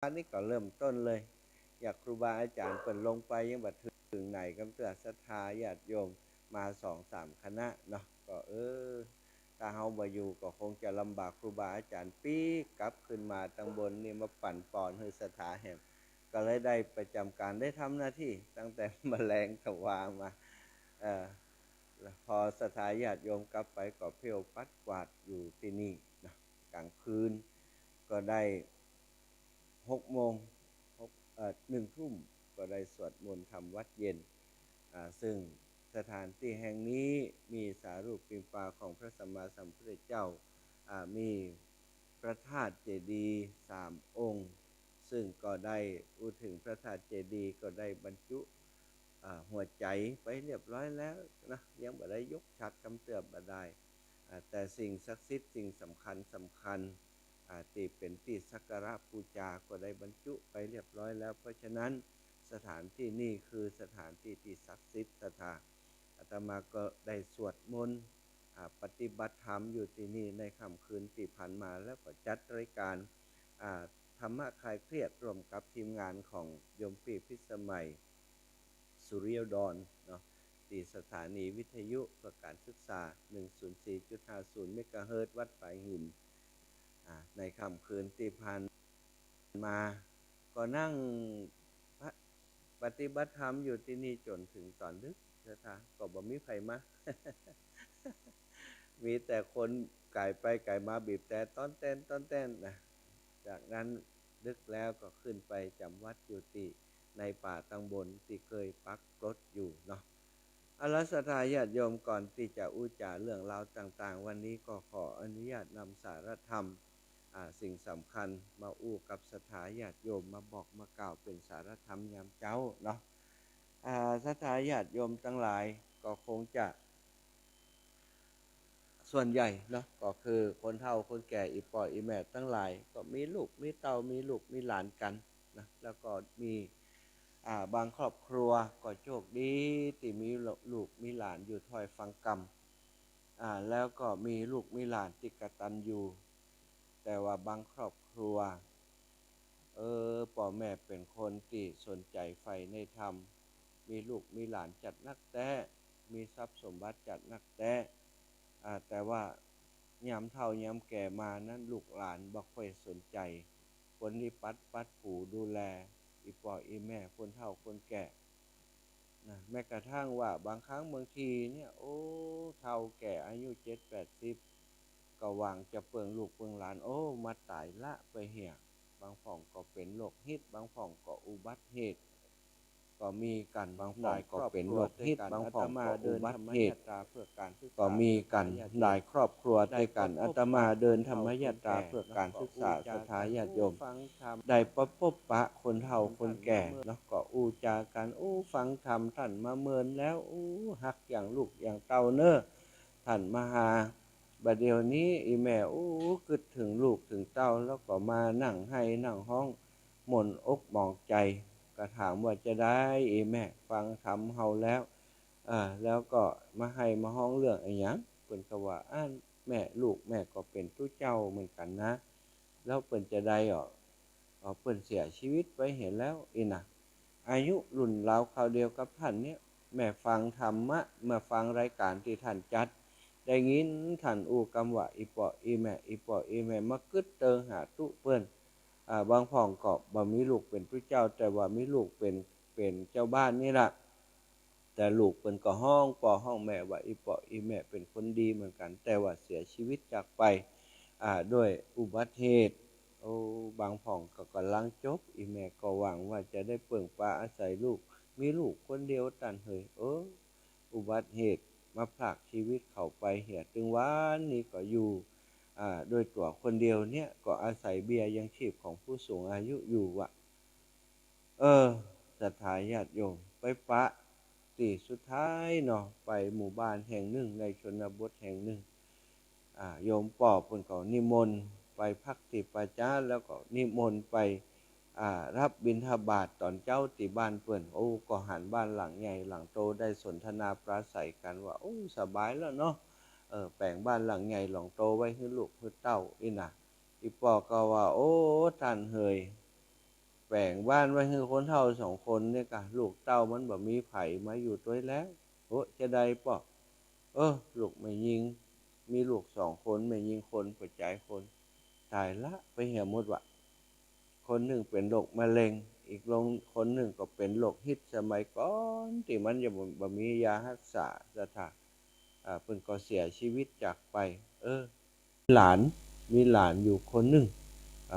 อันนี้ก็เริ่มต้นเลยอยากครูบาอาจารย์เปิดลงไปยังบัดถึงไหนกำเตือศรัทธาญาติโยมมา2-3คณะเนาะก็ถ้าเฮาบ่อยู่ก็คงจะลำบากครูบาอาจารย์ปีกลับขึ้นมาตังบนนี่มาปั่นปอนให้สถาแห่งก็เลยได้ประจำการได้ทำหน้าที่ตั้งแต่แมลงทวามาเอ่อพอสถาญาติโยมกลับไปก็เพียวปัดกวาดอยู่ที่นี่นะกลางคืนก็ได้6 โมง1 ทุ่มก็ได้สวดมนต์ทำวัดเย็นซึ่งสถานที่แห่งนี้มีสารูปปิมปาของพระสัมมาสัมพุทธเจ้ามีพระธาตุเจดีย์3 องค์ซึ่งก็ได้พูดถึงพระธาตุเจดีย์ก็ได้บรรจุหัวใจไปเรียบร้อยแล้วนะยังบ่ได้ยกฉักกำเตือบบ่ได้แต่สิ่งศักดิ์สิทธิ์สิ่งสำคัญที่เป็นที่สักการะบูชาก็ได้บรรจุไปเรียบร้อยแล้วเพราะฉะนั้นสถานที่นี่คือสถานที่ที่ศักดิ์สิทธิ์อาตมาก็ได้สวดมนต์ปฏิบัติธรรมอยู่ที่นี่ในค่ำคืนที่ผ่านมาแล้วก็จัดรายการธรรมะคลายเครียดร่วมกับทีมงานของโยมปีพิสมัยสุริยดรเนาะที่สถานีวิทยุเพื่อการศึกษา 104.50 เมกะเฮิรตซ์วัดฝายหินในค่ำคืนที่ผ่านมาก็นั่งปฏิบัติธรรมอยู่ที่นี่จนถึงตอนดึกนะคะก็บ่มีใครมา มีแต่คนไก่ไปไก่มาบีบแต่ต้อนเต้นนะจากนั้นดึกแล้วก็ขึ้นไปจำวัดอยู่ที่ในป่าตังบนที่เคยปักรถอยู่เนาะอรสถาญาติโยมก่อนที่จะอุจาเรื่องราวต่างๆวันนี้ก็ขออนุญาตนำสารธรรมสิ่งสำคัญมาอู้กับสถาญาติโยมมาบอกมากล่าวเป็นสารธรรมยามเจ้าเนาะสถาญาติโยมทั้งหลายก็คงจะส่วนใหญ่เนาะก็คือคนเฒ่าคนแก่อีป่ออีแม่ทั้งหลายก็มีลูกมีเต้ามีลูกมีหลานกันนะแล้วก็มีบางครอบครัวก็โชคดีที่มีลูกมีหลานอยู่ถอยฟังกรรมแล้วก็มีลูกมีหลานที่กตัญญูแต่ว่าบางครอบครัวพ่อแม่เป็นคนที่สนใจใฝ่ในธรรมมีลูกมีหลานจัดนักแท้มีทรัพย์สมบัติจัดนักแท้แต่ว่ายามเฒ่ายามแก่มานั้นลูกหลานบ่ค่อยสนใจคนที่ปัดผูดูแลอีป่ออีแม่คนเฒ่าคนแก่นะแม้กระทั่งว่าบางครั้งบางทีเนี่ยเฒ่าแก่อายุ70-80ก็หวังจะเปิงลูกเปิงหลานมาตายละไปเหี่ยบางฝ่องก็เป็นโรคฮิตบางฝ่องก็อุบัติเหตุก็มีกันบางฝ่ายก็เป็นโรคฮิตบางฝ่องก็อุบัติเหตุก็มีกันหลายครอบครัวด้วยกันอาตมาเดินธรรมยตราเพื่อการศึกษาสถาญาติโยมได้พบปะคนเฒ่าคนแก่เนาะก็อู้จากันฟังธรรมท่านมาเมินแล้วฮักอย่างลูกอย่างเต้าเน้อท่านมาหาบัดเดี๋ยวนี้อีแม่คิดถึงลูกถึงเต้าแล้วก็มานั่งให้นั่งห้องหม่นอกหมองใจก็ถามว่าจะได้อีแม่ฟังธรรมเฮาแล้วแล้วก็มาให้มาห้องเรื่องอะไรอย่างเพิ่นก็ว่าแม่ลูกแม่ก็เป็นตู้เจ้าเหมือนกันนะแล้วเพิ่นจะได้เพิ่นเสียชีวิตไปเห็นแล้วนะอายุรุ่นราวคราวเดียวกับท่านเนี่ยแม่ฟังธรรมะมาฟังรายการที่ท่านจัดได้ยินท่านอู้คำว่าอีป่ออีแม่มากึดเติงหาตุเปิ้นบางพ่องก็บ่มีลูกเป็นพระเจ้าแต่ว่ามีลูกเป็นเจ้าบ้านนี่ล่ะแต่ลูกเปิ้นก็ห้องพ่อห้องแม่ว่าอีป่ออีแม่เป็นคนดีเหมือนกันแต่ว่าเสียชีวิตจากไปด้วยอุบัติเหตุบางพ่องก็กำลังจบอีแม่ก็หวังว่าจะได้เปิ่งปาอาศัยลูกมีลูกคนเดียวตันเฮยอุบัติเหตุมาพรากชีวิตเขาไปเหี่ยถึงวันนี้ก็อยู่โดยตัวคนเดียวเนี่ยก็อาศัยเบี้ยยังชีพของผู้สูงอายุอยู่ศรัทธาญาติโยมไปปะที่สุดท้ายเนาะไปหมู่บ้านแห่งหนึ่งในชนบทแห่งหนึ่งโยมปอบเพิ่นก็นิมนต์ไปพักที่ประจานแล้วก็นิมนต์ไปรับบิณฑบาตตอนเจ้าที่บ้านเพิ่นก็หันบ้านหลังใหญ่หลังโตได้สนทนาปราศัยกันว่าสบายแล้วเนาะแปลงบ้านหลังใหญ่หลังโตไว้ให้ลูกให้เต้าอีปอก็ว่าท่านเฮย แปลงบ้านไว้ให้คนเฒ่าสองคนเนี่ยกะลูกเต้ามันบ่มีไผมาอยู่ตัวแล้วโอ้จะได้ป่ะลูกไม่ยิงมีลูกสองคนไม่ยิงคนปัจจัยคนตายละไปเหี่ยหมดวะคนหนึ่งเป็นโรคมะเร็งอีกคนหนึ่งก็เป็นโรคฮิตสมัยก่อนที่มันยังบ่มียารักษาสถานเพิ่นก็เสียชีวิตจากไปหลานมีหลานอยู่คนหนึ่ง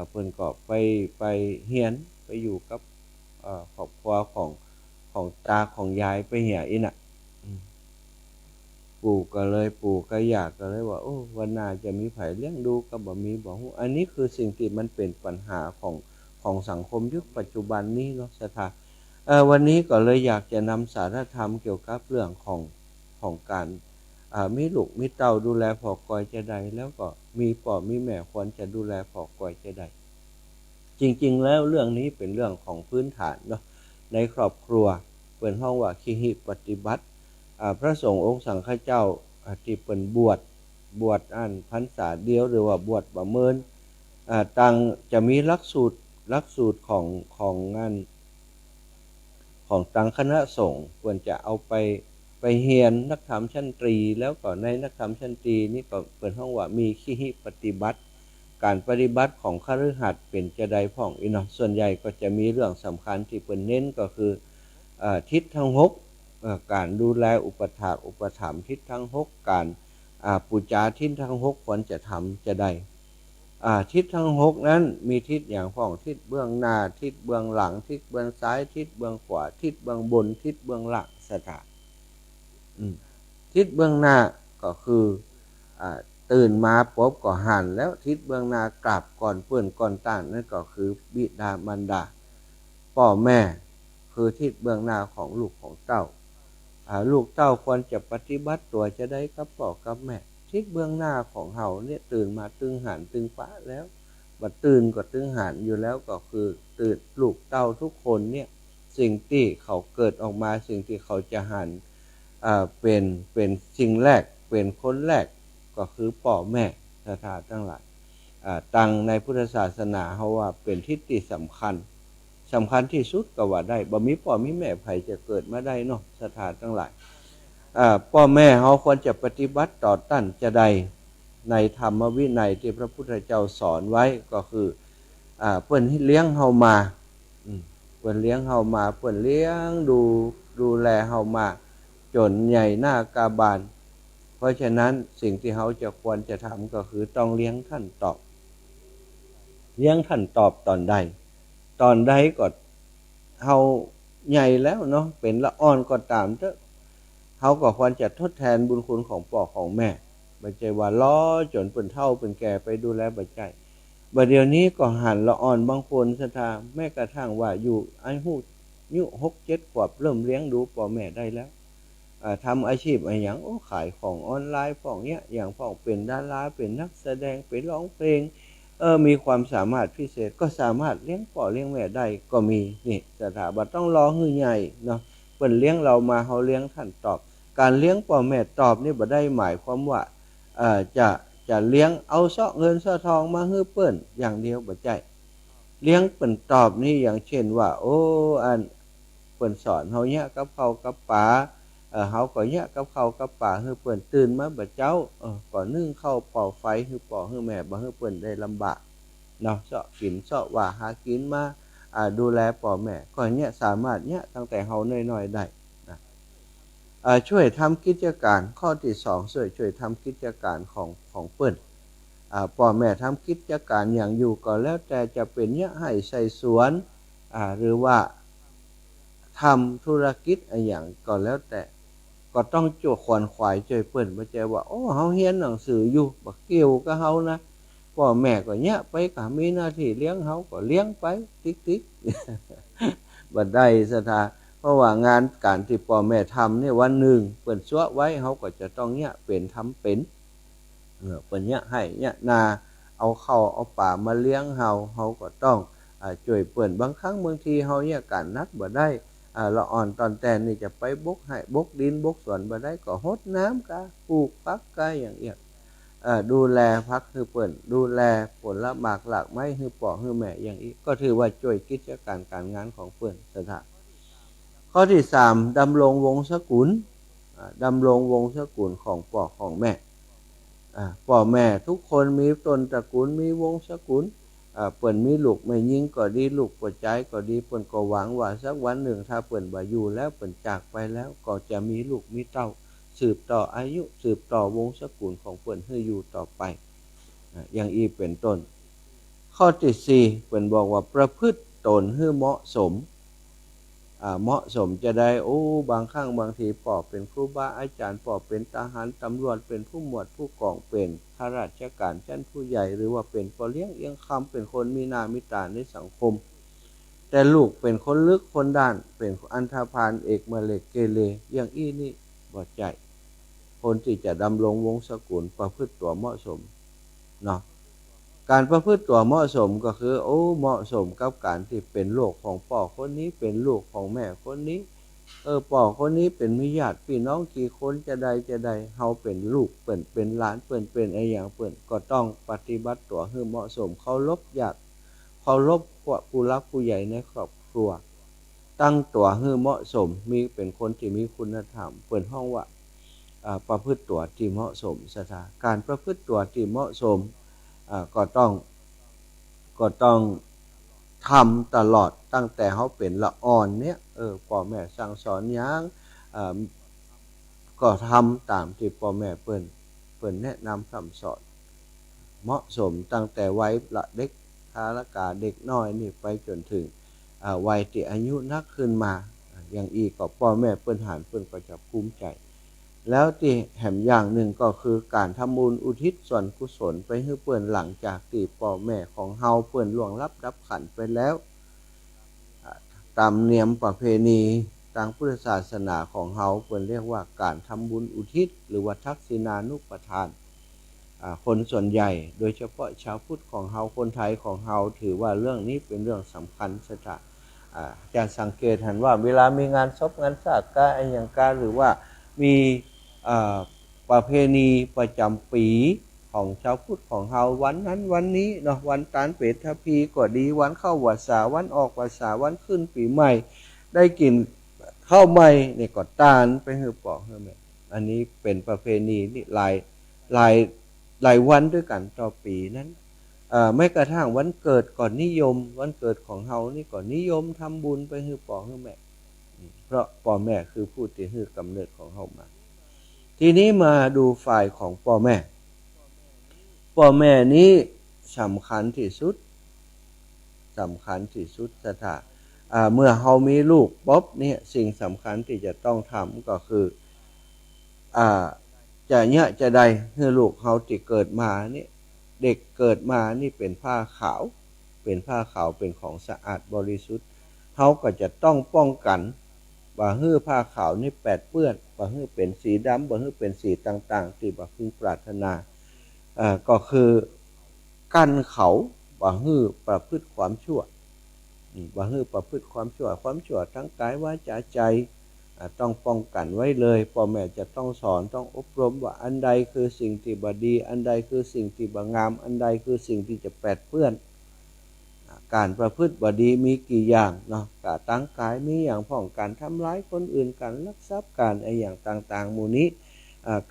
เพิ่นก็ไปเฮียนไปอยู่กับครอบครัวของตาของยายไปเหียอีน่ะปู่ก็อยากก็เลยว่าโอ้วันหน้าจะมีไผเลี้ยงดูก็บ่มีบ่ฮู้อันนี้คือสิ่งที่มันเป็นปัญหาของสังคมยุคปัจจุบันนี้เนาะสถาวันนี้ก็เลยอยากจะนำสาระธรรมเกี่ยวกับเรื่องของการมีลูกมีเต้าดูแลพ่อกอยจะใดแล้วก็มีพ่อมีแม่ควรจะดูแลพ่อกอยจะใดจริงๆแล้วเรื่องนี้เป็นเรื่องของพื้นฐานเนาะในครอบครัวเปิดห้องว่าคิหิปฏิบัติพระสงฆ์องค์สังฆเจ้าที่เปิ่นบวชอันพรรษาเดียวหรือว่าบวชบ่เมินต่างจะมีหลักสูตรของงานของต่างคณะสงฆ์ควรจะเอาไปเรียนนักธรรมชั้นตรีแล้วก็ในนักธรรมชั้นตรีนี่ก็เปิดห้องว่ามีคิหิปฏิบัติการปฏิบัติของคฤหัสถ์เป็นจะใดพ่องอีเนาะส่วนใหญ่ก็จะมีเรื่องสำคัญที่เปิ่นเน้นก็คือทิศทั้ง6การดูแลอุปถากอุปถัมภ์ทิศทั้ง6การปูจาทิศทั้ง6ควรจะทำจะได้ทิศทั้ง6นั้นมีทิศอย่างพ่องทิศเบื้องหน้าทิศเบื้องหลังทิศเบื้องซ้ายทิศเบื้องขวาทิศเบื้องบนทิศเบื้องหลังสถานทิศเบื้องหน้าก็คือตื่นมาปุ๊บก็หันแล้วทิศเบื้องหน้ากราบก่อนเปื้อนก่อนต่างนั่นก็คือบิดามารดาพ่อแม่คือทิศเบื้องหน้าของลูกของเต้าลูกเต้าควรจะปฏิบัติตัวจะได้กับพ่อกับแม่ทิศเบื้องหน้าของเฮาเนี่ยตื่นมาตึงหันตึงปะแล้วบัดตื่นก็ตึงหันอยู่แล้วก็คือตื่นลูกเต้าทุกคนเนี่ยสิ่งที่เขาเกิดออกมาสิ่งที่เขาจะหันเป็นสิ่งแรกเป็นคนแรกก็คือพ่อแม่สถาทั้งหลายตั้งในพุทธศาสนาเขาว่าเป็นทิศที่สำคัญที่สุดก็ว่าได้บ่มีพ่อมีแม่ไผจะเกิดมาได้เนาะสถานทั้งหลายพ่อแม่เขาควรจะปฏิบัติต่อต้านจะใดในธรรมวินัยที่พระพุทธเจ้าสอนไว้ก็คือเพิ่นเลี้ยงเฮามาเพิ่นเลี้ยงเฮามาเพิ่นเลี้ยงดูแลเฮามาจนใหญ่หน้ากาบานเพราะฉะนั้นสิ่งที่เฮาจะควรจะทำก็คือต้องเลี้ยงท่านตอบตอนใดก็เฮาใหญ่แล้วเนาะเป็นละอ่อนก็ตามเถอะเฮาก็ควรจะทดแทนบุญคุณของพ่อของแม่บ่ใช่ว่าล้อจนเพิ่นเฒ่าเพิ่นแก่ไปดูแลบ่ใจบัดเดี๋ยวนี้ก็หันละอ่อนบางคนซะทาแม้กระทั่งว่าอยู่อายุ 6-7 ขวบเริ่มเลี้ยงดูพ่อแม่ได้แล้วทำอาชีพอะไรอย่างขายของออนไลน์พ่องเนี้ยอย่างพ่องเป็นดาราเป็นนักแสดงเป็นร้องเพลงมีความสามารถพิเศษก็สามารถเลี้ยงพ่อเลี้ยงแม่ได้ก็มีนี่สถาบันต้องรอให้ใหญ่เนาะเพิ่นเลี้ยงเรามาเฮาเลี้ยงท่านตอบการเลี้ยงพ่อแม่ตอบนี่บ่ได้หมายความว่าจะเลี้ยงเอาเสาะเงินเสาะทองมาให้เปิ้นอย่างเดียวบ่ใช่เลี้ยงเปิ้นตอบนี่อย่างเช่นว่าโอ้อันเปิ้นสอนเฮาเนี่ยกับข้าวกับปลาเฮาก็เนี่ยกับข้าวกับปลาให้เปิ้นตื่นมาบ่เจ้าก็นึ่งข้าวเป่าไฟให้พ่อให้แม่บ่ให้เปิ้นได้ลำบากเนาะเสาะกินเสาะว่าหากินมาดูแลพ่อแม่ก็เนี่ยสามารถเนี่ยตั้งแต่เฮาน้อยๆได้นะช่วยทำกิจการข้อที่2ช่วยทำกิจการของเปิ้นพ่อแม่ทำกิจการอย่างอยู่ก็แล้วแต่จะเป็นเนี่ยให้ใส่สวนหรือว่าทำธุรกิจอย่างก็แล้วแต่ก็ต้องจวดขวนขวายช่วยเปิ้นบ่ใช่ว่าโอ้เฮาเรียนหนังสืออยู่บ่เกี่ยวกับเฮานะพ่อแม่ก็เนี่ยไปก็มีหน้าที่เลี้ยงเฮาก็เลี้ยงไปติ๊กๆบ่ได้ซะท่าเพราะว่างานการที่พ่อแม่ทำเนี่ยวันหนึ่งเปิ้นซัวไว้เฮาก็จะต้องเนี่ยเป็นทำเป็นเปิ้นเนี่ยให้เนี่ยนาเอาข้าวเอาปลามาเลี้ยงเฮาก็ต้องช่วยเปิ้นบางครั้งบางทีเฮาเนี่ยการนัดบ่ได้ละอ่อนตอนแต่นี่จะไปบกให้บกดินบกสวนบ่ได้ก็รดน้ำกะปลูกผักกะอย่างเงี้ย ดูแลพักคือเปิ่นดูแลผลละหมากหลากไม้คือปอกคือแม่อย่างนี้ก็ถือว่าช่วยกิจการงานของเปิ่นสถานข้อที่3ดำรงวงศกุลดำรงวงศกุลของปอกของแม่พ่อแม่ทุกคนมีต้นตระกูลมีวงศกุลเปิ่นมีลูกไม่ยิ่งก็ดีลูกปวดใจก็ดีเปิ่นก็หวังว่าสักวันหนึ่งถ้าเปิ่นบ่อยู่แล้วเปิ่นจากไปแล้วก็จะมีลูกมีเต้าสืบต่ออายุสืบต่อวงศกุลของเปิ่นให้อยู่ต่อไปอย่างอีเป็นต้นข้อที่4เปิ่นบอกว่าประพฤติตนให้เหมาะสมเหมาะสมจะได้บางครั้งบางทีปอเป็นครูบาอาจารย์ปอเป็นทหารตำรวจเป็นผู้หมวดผู้กองเป็นข้าราชการชั้นผู้ใหญ่หรือว่าเป็นปอเลี้ยงเอียงคำเป็นคนมีหน้ามีตาในสังคมแต่ลูกเป็นคนลึกคนด้านเป็นอันธพาลเอกเมเล็กเกเรอย่างอี้นี่บ่ใจคนที่จะดำรงวงศกุลประพฤติตัวเหมาะสมเนาะการประพฤติตัวเหมาะสมก็คือเหมาะสมกับการที่เป็นลูกของพ่อคนนี้เป็นลูกของแม่คนนี้พ่อคนนี้เป็นมีญาติพี่น้องกี่คนจะได้เฮาเป็นลูกเป็นหลานเป็นไอ้อย่างก็ต้องปฏิบัติตัวให้เหมาะสมเคารพญาติเคารพผู้รักผู้ใหญ่ในครอบครัวตั้งตัวให้เหมาะสมมีเป็นคนที่มีคุณธรรมห้องว่าประพฤติตัวที่เหมาะสมสถานการประพฤติตัวที่เหมาะสมก็ต้องทำตลอดตั้งแต่เขาเป็นละอ่อนเนี้ยพ่อแม่สั่งสอนอย่างก็ทำตามที่พ่อแม่เปิ้นแนะนำคำสอนเหมาะสมตั้งแต่วัยละเด็กทารกาเด็กน้อยนี่ไปจนถึงวัยที่อายุนักขึ้นมาอย่างอีกก็พ่อแม่เปิ้นหันเปิ้นก็จะภูมิใจแล้วที่แหมอย่างหนึ่งก็คือการทำบุญอุทิศส่วนกุศลไปให้เปิ้นหลังจากที่พ่อแม่ของเฮาเปิ้นล่วงลับดับขันไปแล้วตามเนียมประเพณีทางพุทธศาสนาของเฮาเปิ้นเรียกว่าการทำบุญอุทิศหรือว่าทักษิณานุปทานคนส่วนใหญ่โดยเฉพาะชาวพุทธของเฮาคนไทยของเฮาถือว่าเรื่องนี้เป็นเรื่องสำคัญซะจ้ะจะสังเกตเห็นว่าเวลามีงานศพงานสากกาอะไรอย่างกาหรือว่ามีประเพณีประจำปีของชาวพุทธของเฮาวันนั้นวันนี้เนาะวันตานเปตทพีก็ดีวันเข้าวัดสาวันออกวัดสาวันขึ้นปีใหม่ได้กินข้าวใหม่เนี่ยก็ตานไปให้ปอกให้แม่อันนี้เป็นประเพณีนี่หลายวันด้วยกันต่อปีนั้นไม่กระทั่งวันเกิดก่อนนิยมวันเกิดของเฮานี่ก่อนนิยมทำบุญไปให้ปอกให้แม่เพราะพ่อแม่คือผู้ที่ให้กำเนิดของเฮามาทีนี้มาดูฝ่ายของพ่อแม่นี้สำคัญที่สุดสถาเมื่อเฮามีลูกป๊อบเนี่ยสิ่งสำคัญที่จะต้องทำก็คือจะได้ให้ลูกเฮาที่เกิดมานี่เด็กเกิดมานี่เป็นผ้าขาวเป็นของสะอาดบริสุทธิ์เฮาก็จะต้องป้องกันบ่ให้ผ้าขาวนี่แปดเปื้อนบ่ให้เป็นสีดำบ่ให้เป็นสีต่างๆที่บ่พึงปรารถนาก็คือกั้นเขาบ่ให้ประพฤติความชั่วบ่ให้ประพฤติความชั่วทั้งกายวาจาใจต้องป้องกันไว้เลยพ่อแม่จะต้องสอนต้องอบรมว่าอันใดคือสิ่งที่บ่ดีอันใดคือสิ่งที่บ่งามอันใดคือสิ่งที่จะแปดเปื้อนการประพฤติบ่ดีมีกี่อย่างเนาะการตั้งกายมีอย่างพ้องการทำร้ายคนอื่นการลักทรัพย์การไอ้อย่างต่างๆหมู่นี้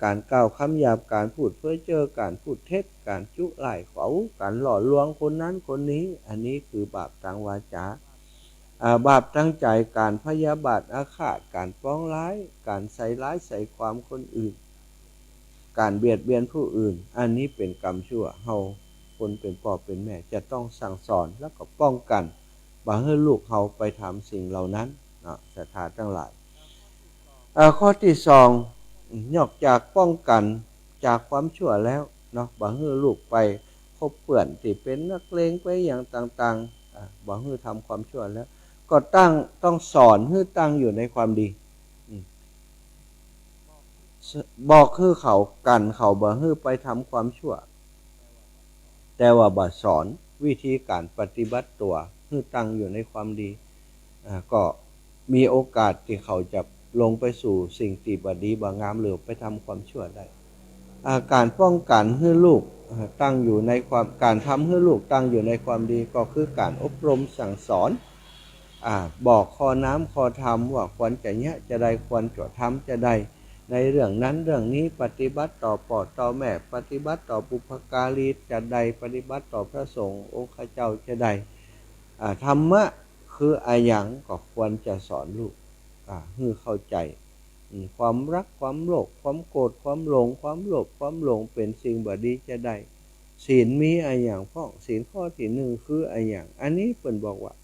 การกล่าวคำหยาบการพูดเพ้อเจ้อการพูดเท็จการจุไล่เขาการหล่อลวงคนนั้นคนนี้อันนี้คือบาปทางวาจาบาปทั้งใจการพยาบาทอาฆาตการปองร้ายการใส่ร้ายใส่ความคนอื่นการเบียดเบียนผู้อื่นอันนี้เป็นกรรมชั่วเฮาคนเป็นพ่อเป็นแม่จะต้องสั่งสอนแล้วก็ป้องกันบ่ให้ลูกเฮาไปทำสิ่งเหล่านั้นศรัทธาทั้งหลายข้อที่2นอกจากป้องกันจากความชั่วแล้วเนาะบ่ให้ลูกไปคบเพื่อนที่เป็นนักเลงไปอย่างต่างๆบ่ให้ทำความชั่วแล้วก็ต้องสอนให้ตั้งอยู่ในความดีบอกให้เขากันเขาบ่ให้ไปทำความชั่วแต่ว่าบ่สอนวิธีการปฏิบัติตัวให้ตั้งอยู่ในความดีก็มีโอกาสที่เขาจะลงไปสู่สิ่งที่บ่ดีบ่งามหรือไปทำความชั่วได้ การป้องกันให้ลูกตั้งอยู่ในความการทำให้ลูกตั้งอยู่ในความดีก็คือการอบรมสั่งสอนบอกข้อน้ำข้อธรรมว่าควรจะเนี้ยจะได้ควรจะทำจะได้ในเรื่องนั้นเรื่องนี้ปฏิบัติต่อพ่อต่อแม่ปฏิบัติต่อบุพการีจะได้ปฏิบัติต่อพระสงฆ์องค์เจ้าจะได้ธรรมะคืออะไรอย่างก็ควรจะสอนลูกให้เข้าใจความรักความโลภความโกรธความหลงความโลภความหลงเป็นสิ่งบดีจะได้ศีลมีอะไรอย่างพ้องศีลข้อที่หนึ่งคืออะไรอย่างอันนี้เปิ่นบอกว่า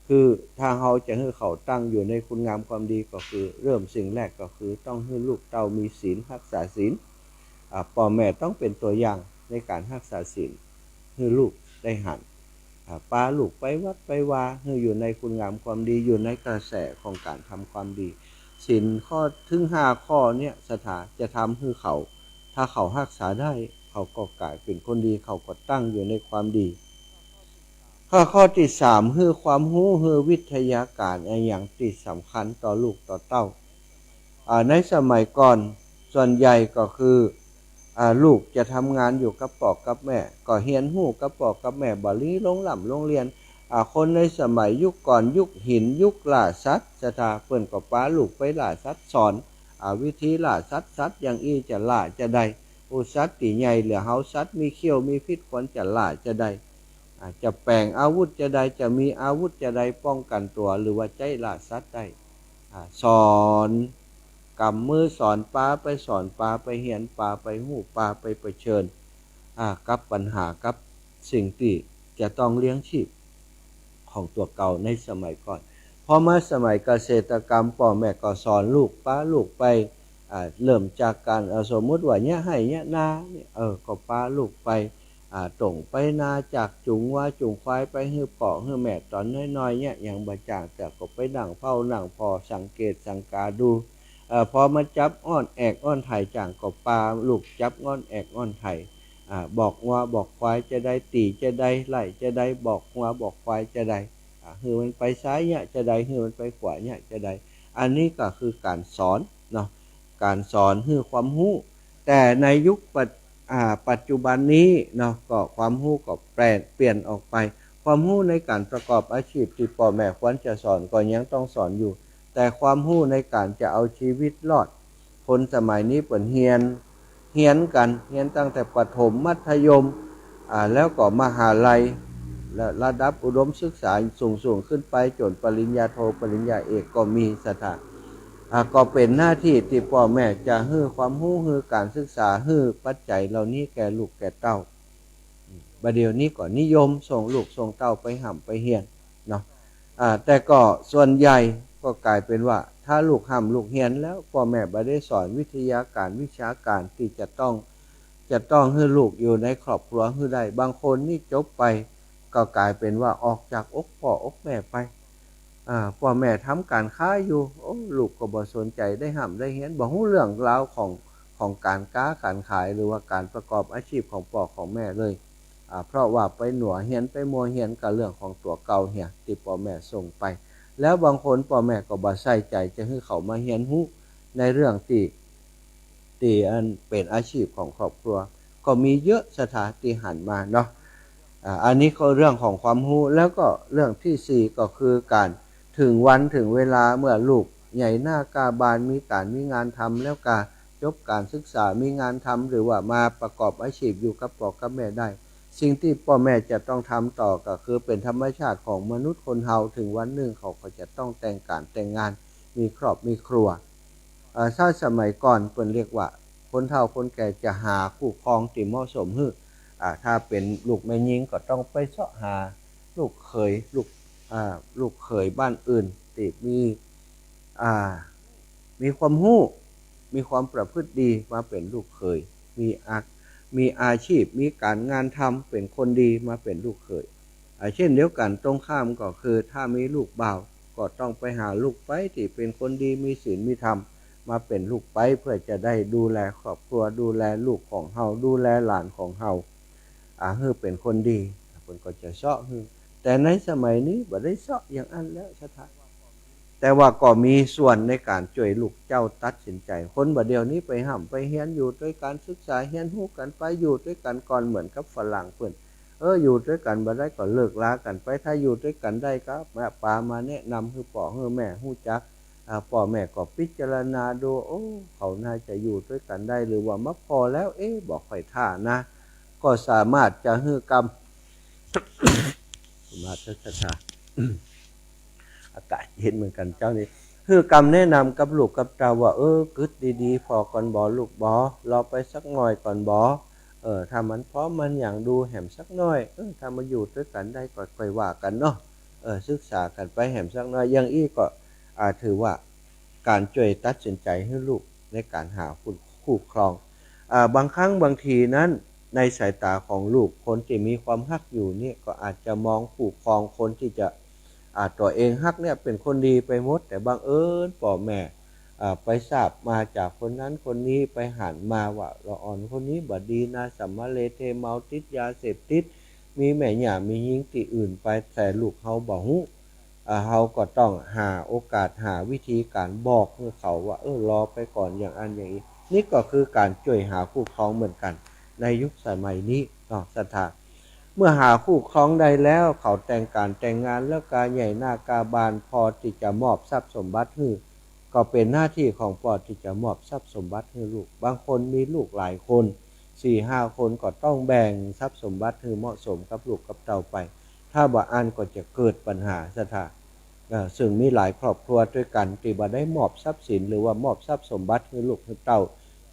คือถ้าเราจะให้เขาตั้งอยู่ในคุณงามความดีก็คือเริ่มสิ่งแรกก็คือต้องให้ลูกเต้ามีศีลรักษาศีลพ่อแม่ต้องเป็นตัวอย่างในการรักษาศีลให้ลูกได้หันปาลูกไปวัดไปวาให้อยู่ในคุณงามความดีอยู่ในกระแสของการทำความดีศีลข้อถึง5ข้อเนี่ยสถาจะทำให้เขาถ้าเขารักษาได้เขาก็กลายเป็นคนดีเขาก็ตั้งอยู่ในความดีข้อที่3คือความรู้คือวิทยาการอย่างที่สำคัญต่อลูกต่อเต้าในสมัยก่อนส่วนใหญ่ก็คือลูกจะทำงานอยู่กับพ่อกับแม่ก็เรียนรู้กับพ่อกับแม่บ่ลีโรงเรียนคนในสมัยยุคก่อนยุคหินยุคล่าสัตว์สถาเปิ้นก็ป้าลูกไปล่าสัตว์สอนวิธีล่าสัตว์อย่างอี้จะล่าจะได้สัตว์ตีใหญ่เหลือเฮาสัตว์มีเขี้ยวมีพิษควรจะล่าจะได้จะแปลงอาวุธจะได้จะมีอาวุธจะได้ป้องกันตัวหรือว่าใจล่าสัตว์ได้สอนกำมือสอนปลาไปสอนปลาไปเหียนปลาไปหู้ปลาไปเผชิญกับปัญหากับสิ่งที่จะต้องเลี้ยงชีพของตัวเก่าในสมัยก่อนพอมาสมัยเกษตรกรรมพ่อแม่ก็สอนลูกป้าลูกไปเริ่มจากการสมมุติว่าเนี่ยให้เนี่ยนาเนี่ยก็ป้าลูกไปตรงไปนาจากจุงว่าจุงควายไปให้ปอกให้แม่ตอนน้อยๆเนี่ยอย่างบาจากแต่ก็ไปนั่งเฝ้านั่งพอสังเกตสังกาดูพอมาจับอ้อนแอกอ้อนไถ่จางก็ปลาลูกจับอ้อนแอกอ้อนไถ่บอกว่าบอกควายจะได้ตีจะได้ไล่จะได้บอกว่าบอกควายจะได้หือมันไปซ้ายเนี่ยจะได้หือมันไปขวาเนี่ยจะได้อันนี้ก็คือการสอนเนาะการสอนคือความรู้แต่ในยุคปัจจุบันนี้เนาะก็ความรู้ก็เปลี่ยนออกไปความรู้ในการประกอบอาชีพที่พ่อแม่ควรจะสอนก็ยังต้องสอนอยู่แต่ความรู้ในการจะเอาชีวิตรอดคนสมัยนี้เปิ่นเฮียนกันเฮียนตั้งแต่ประถมมัธยมแล้วก็มหาลัยและระดับอุดมศึกษาสูงขึ้นไปจนปริญญาโทปริญญาเอกก็มีสถานก็เป็นหน้าที่ที่พ่อแม่จะให้ความรู้ให้การศึกษาให้ปัจจัยเหล่านี้แก่ลูกแก่เต้าบัดเดี๋ยวนี้ก็นิยมส่งลูกส่งเต้าไปห่ำไปเฮียนเนาะแต่ก็ส่วนใหญ่ก็กลายเป็นว่าถ้าลูกห่ำลูกเฮียนแล้วพ่อแม่บ่ได้สอนวิทยาการวิชาการที่จะต้องให้ลูกอยู่ในครอบครัวให้ได้บางคนนี่จบไปก็กลายเป็นว่าออกจากอกพ่ออกแม่ไปพ่อแม่ทำการค้าอยู่ลูกก็บ่สนใจได้ห่ำได้เฮียนบ่รู้เรื่องราวของการค้าการขายหรือว่าการประกอบอาชีพของพ่อของแม่เลยเพราะว่าไปหนัวเฮียนไปมัวเฮียนกับเรื่องของตัวเก่าเฮียที่พ่อแม่ส่งไปแล้วบางคนพ่อแม่ก็บ่ใส่ใจจะให้เขามาเฮียนฮู้ในเรื่องที่อันเป็นอาชีพของครอบครัวก็มีเยอะสถานที่หันมาเนาะอันนี้ก็เรื่องของความรู้แล้วก็เรื่องที่4ก็คือการถึงวันถึงเวลาเมื่อลูกใหญ่หน้ากาบานมีงานทำแล้วก็จบการศึกษามีงานทำหรือว่ามาประกอบอาชีพอยู่กับพ่อกับแม่ได้สิ่งที่พ่อแม่จะต้องทำต่อก็คือเป็นธรรมชาติของมนุษย์คนเฮาถึงวันหนึ่งเขาก็จะต้องแต่งงานมีครอบมีครัวถ้าสมัยก่อนเพิ่นเรียกว่าคนเฒ่าคนแก่จะหาคู่ครองที่เหมาะสมฮึถ้าเป็นลูกแม่หญิงก็ต้องไปเสาะหาลูกเขยลูกเขยบ้านอื่นที่มีความรู้มีความประพฤติดีมาเป็นลูกเขยมีอาชีพมีการงานทำเป็นคนดีมาเป็นลูกเขยเช่นเดียวกันตรงข้ามก็คือถ้ามีลูกบ่าวก็ต้องไปหาลูกไปที่เป็นคนดีมีศีลมีธรรมมาเป็นลูกไปเพื่อจะได้ดูแลครอบครัวดูแลลูกของเฮาดูแลหลานของเฮาให้เป็นคนดีเพิ่นก็จะเสาะให้แต่ในสมัยนี้บ่ได้เสาะอย่างอันแล้วสถาน แต่ว่าก็มีส่วนในการช่วยลูกเจ้าตัดสินใจคนบัดเดียวนี้ไปห้ำไปเฮียนอยู่ด้วยการศึกษาเฮียนฮู้กันไปอยู่ด้วยกันก่อนเหมือนกับฝรั่งเพื่อนอยู่ด้วยกันบ่ได้ก็เลิกลากันไปถ้าอยู่ด้วยกันได้ก็แม่ปามาแนะนำคือพ่อคือแม่ฮู้จักพ่อแม่ก็พิจารณาดูเขาน่าจะอยู่ด้วยกันได้หรือว่ามาพอแล้วบอกค่อยท่านะก็สามารถจะฮือกรรมมาทัศนาอากาศเย็นเหมือนกันเจ้านี่คือกรรมแนะนำกับลูกกับเจ้าว่ากึดดีๆพอก่อนบ่ลูกบ่รอไปสักหน่อยก่อนบ่ถ้ามันพร้อมมันอย่างดูแหมสักหน่อยถ้ามาอยู่ด้วยกันได้ก็ค่อยว่ากันเนาะศึกษากันไปแหมสักหน่อยอย่างอี้ก็ถือว่าการช่วยตัดสินใจให้ลูกในการหาคู่ครองบางครั้งบางทีนั้นในสายตาของลูกคนที่มีความฮักอยู่นี่ก็อาจจะมองคู่ครองคนที่จะตัวเองฮักเนี่ยเป็นคนดีไปหมดแต่บางพ่อแม่ไปทราบมาจากคนนั้นคนนี้ไปหันมาว่าละอ่อนคนนี้บดีนะสัมมาเลเทเมาติดยาเสพติดมีแม่หย่ามียิงตีอื่นไปแต่ลูกเขาบอกฮู้เขาก็ต้องหาโอกาสหาวิธีการบอกให้เขาว่ารอไปก่อนอย่างอันอย่างนี้นี่ก็คือการช่วยหาคู่ครองเหมือนกันในยุคสมัยนี้ศรัทธาเมื่อหาคู่ครองได้แล้วเขาแต่งการแต่งงานแล้วกาใหญ่หน้ากาบานพอที่จะมอบทรัพย์สมบัติให้ก็เป็นหน้าที่ของพ่อที่จะมอบทรัพย์สมบัติให้ลูกบางคนมีลูกหลายคน 4-5 คนก็ต้องแบ่งทรัพย์สมบัติให้เหมาะสมกับลูกกับเต้าไปถ้าบ่อันก็จะเกิดปัญหาศรัทธาซึ่งมีหลายครอบครัวด้วยกันที่บ่ได้มอบทรัพย์สินหรือว่ามอบทรัพย์สมบัติให้ลูกให้เต้า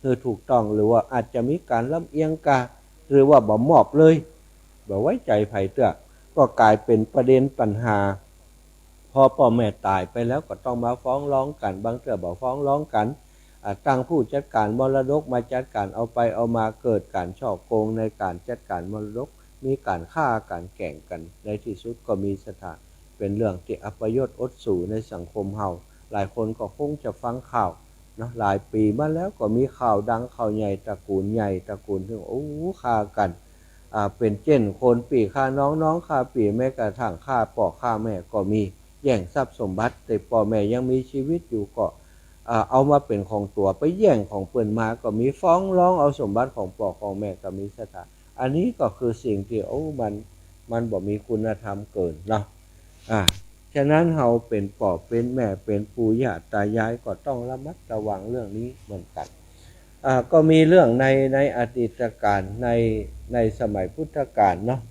คือถูกต้องหรือว่าอาจจะมีการลำเอียงกาหรือว่าบ่มอบเลยบ่ไว้ใจไผเตื้อก็กลายเป็นประเด็นปัญหาพอพ่อแม่ตายไปแล้วก็ต้องมาฟ้องร้องกันบางเทื่อบ่ฟ้องร้องกันตั้งผู้จัดการมรดกมาจัดการเอาไปเอามาเกิดการฉ้อโกงในการจัดการมรดกมีการฆ่าการแข่งกันในที่สุดก็มีสถานเป็นเรื่องที่อัปยศอดสูในสังคมเฮาหลายคนก็คงจะฟังข่าวนะหลายปีมาแล้วก็มีข่าวดังข่าวใหญ่ตระกูลใหญ่ตระกูลถึงฆ่ากันเป็นเช่นคนปีฆ่าน้องฆ่าปีแม้กระทั่งฆ่าพ่อฆ่าแม่ก็มีแย่งทรัพย์สมบัติแต่พ่อแม่ยังมีชีวิตอยู่ก็เอามาเป็นของตัวไปแย่งของเปิ้นมาก็มีฟ้องร้องเอาสมบัติของพ่อของแม่ก็มีสถานอันนี้ก็คือสิ่งที่มันบ่มีคุณธรรมเกินเนาะฉะนั้นเราเป็นพ่อเป็นแม่เป็นปู่ย่าตายายก็ต้องระมัดระวังเรื่องนี้เหมือนกันก็มีเรื่องในอดีตการในสมัยพุทธกาลเนาะ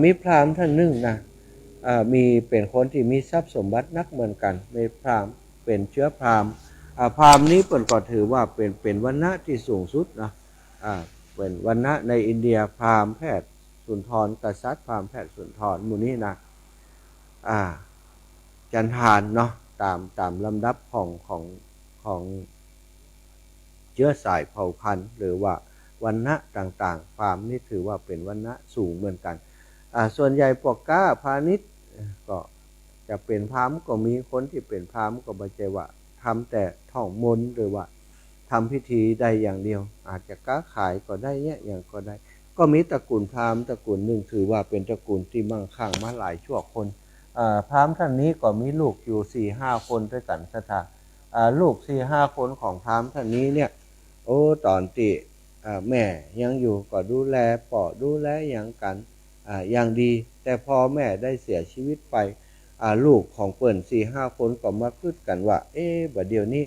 มีพราหมณ์ท่านหนึ่งนะมีเป็นคนที่มีทรัพย์สมบัตินักเหมือนกันในพราหมณ์เป็นเชื้อพราหมณ์พราหมณ์นี้เปิ่นก็ถือว่าเป็นวรรณะที่สูงสุดนะเป็นวรรณะในอินเดียพราหมณ์แพทย์สุนทรกษัตริย์พราหมณ์แพทย์สุนทรหมู่นี้นะจันทานเนาะตามลำดับของเชื้อสายเผ่าพันธุ์หรือว่าวรรณะต่างๆพราหมณ์นี่ถือว่าเป็นวรรณะสูงเหมือนกันส่วนใหญ่พวกก้าพาณิชย์ก็จะเป็นพราหมณ์ก็มีคนที่เป็นพราหมณ์ก็ไม่ใช่ว่าทำแต่ท่องมนต์หรือว่าทำพิธีได้อย่างเดียวอาจจะค้าขายก็ได้เนี่ยอย่างก็ได้ก็มีตระกูลพราหมณ์ตระกูลหนึ่งถือว่าเป็นตระกูลที่มั่งคั่งมาหลายชั่วคนพราหมณ์ท่านนี้ก็มีลูกอยู่ 4-5 คนด้วยกันสถาลูก 4-5 คนของพราหมณ์ท่านนี้เนี่ยตอนที่แม่ยังอยู่ก็ดูแลพ่อดูแลอย่างกันอย่างดีแต่พอแม่ได้เสียชีวิตไปลูกของเปิ้น 4-5 คนก็มาคิดกันว่าบัดเดี๋ยวนี้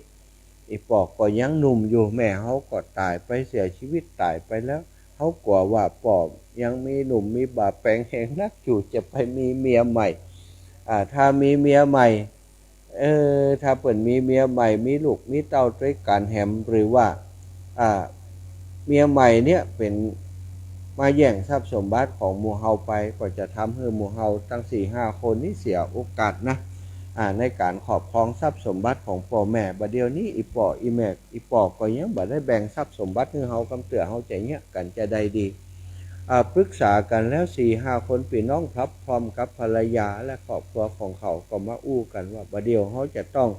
อีปอกก็ยังหนุ่มอยู่แม่เขาก็ตายไปเสียชีวิตตายไปแล้วเขากลัวว่าปอบยังมีหนุ่มมีบาแปลงแห่งนักอยู่จะไปมีเมียใหม่ถ้ามีเมียใหม่ถ้าเปิ่นมีเมียใหม่มีลูกมีเต้าด้วยกันแหมหรือว่าเมียใหม่เนี่ยเป็นมาแย่งทรัพย์สมบัติของหมู่เฮาไปก็จะทำให้หมู่เฮาตั้ง 4-5 คนนี้เสียโอกาสนะในการครอบครองทรัพย์สมบัติของพ่อแม่บัดเดี๋ยวนี้อีป่ออีแม่อีป่อก็ยังบ่ได้แบ่งทรัพย์สมบัติให้เฮากำเตือเฮาใจเงี้ยกันจะได้ดีปรึกษากันแล้ว 4-5 คนพี่น้องพร้อมกับภรรยาและครอบครัวของเขาก็มาอู้กันว่าบัดเดี๋ยวเฮาจะต้อง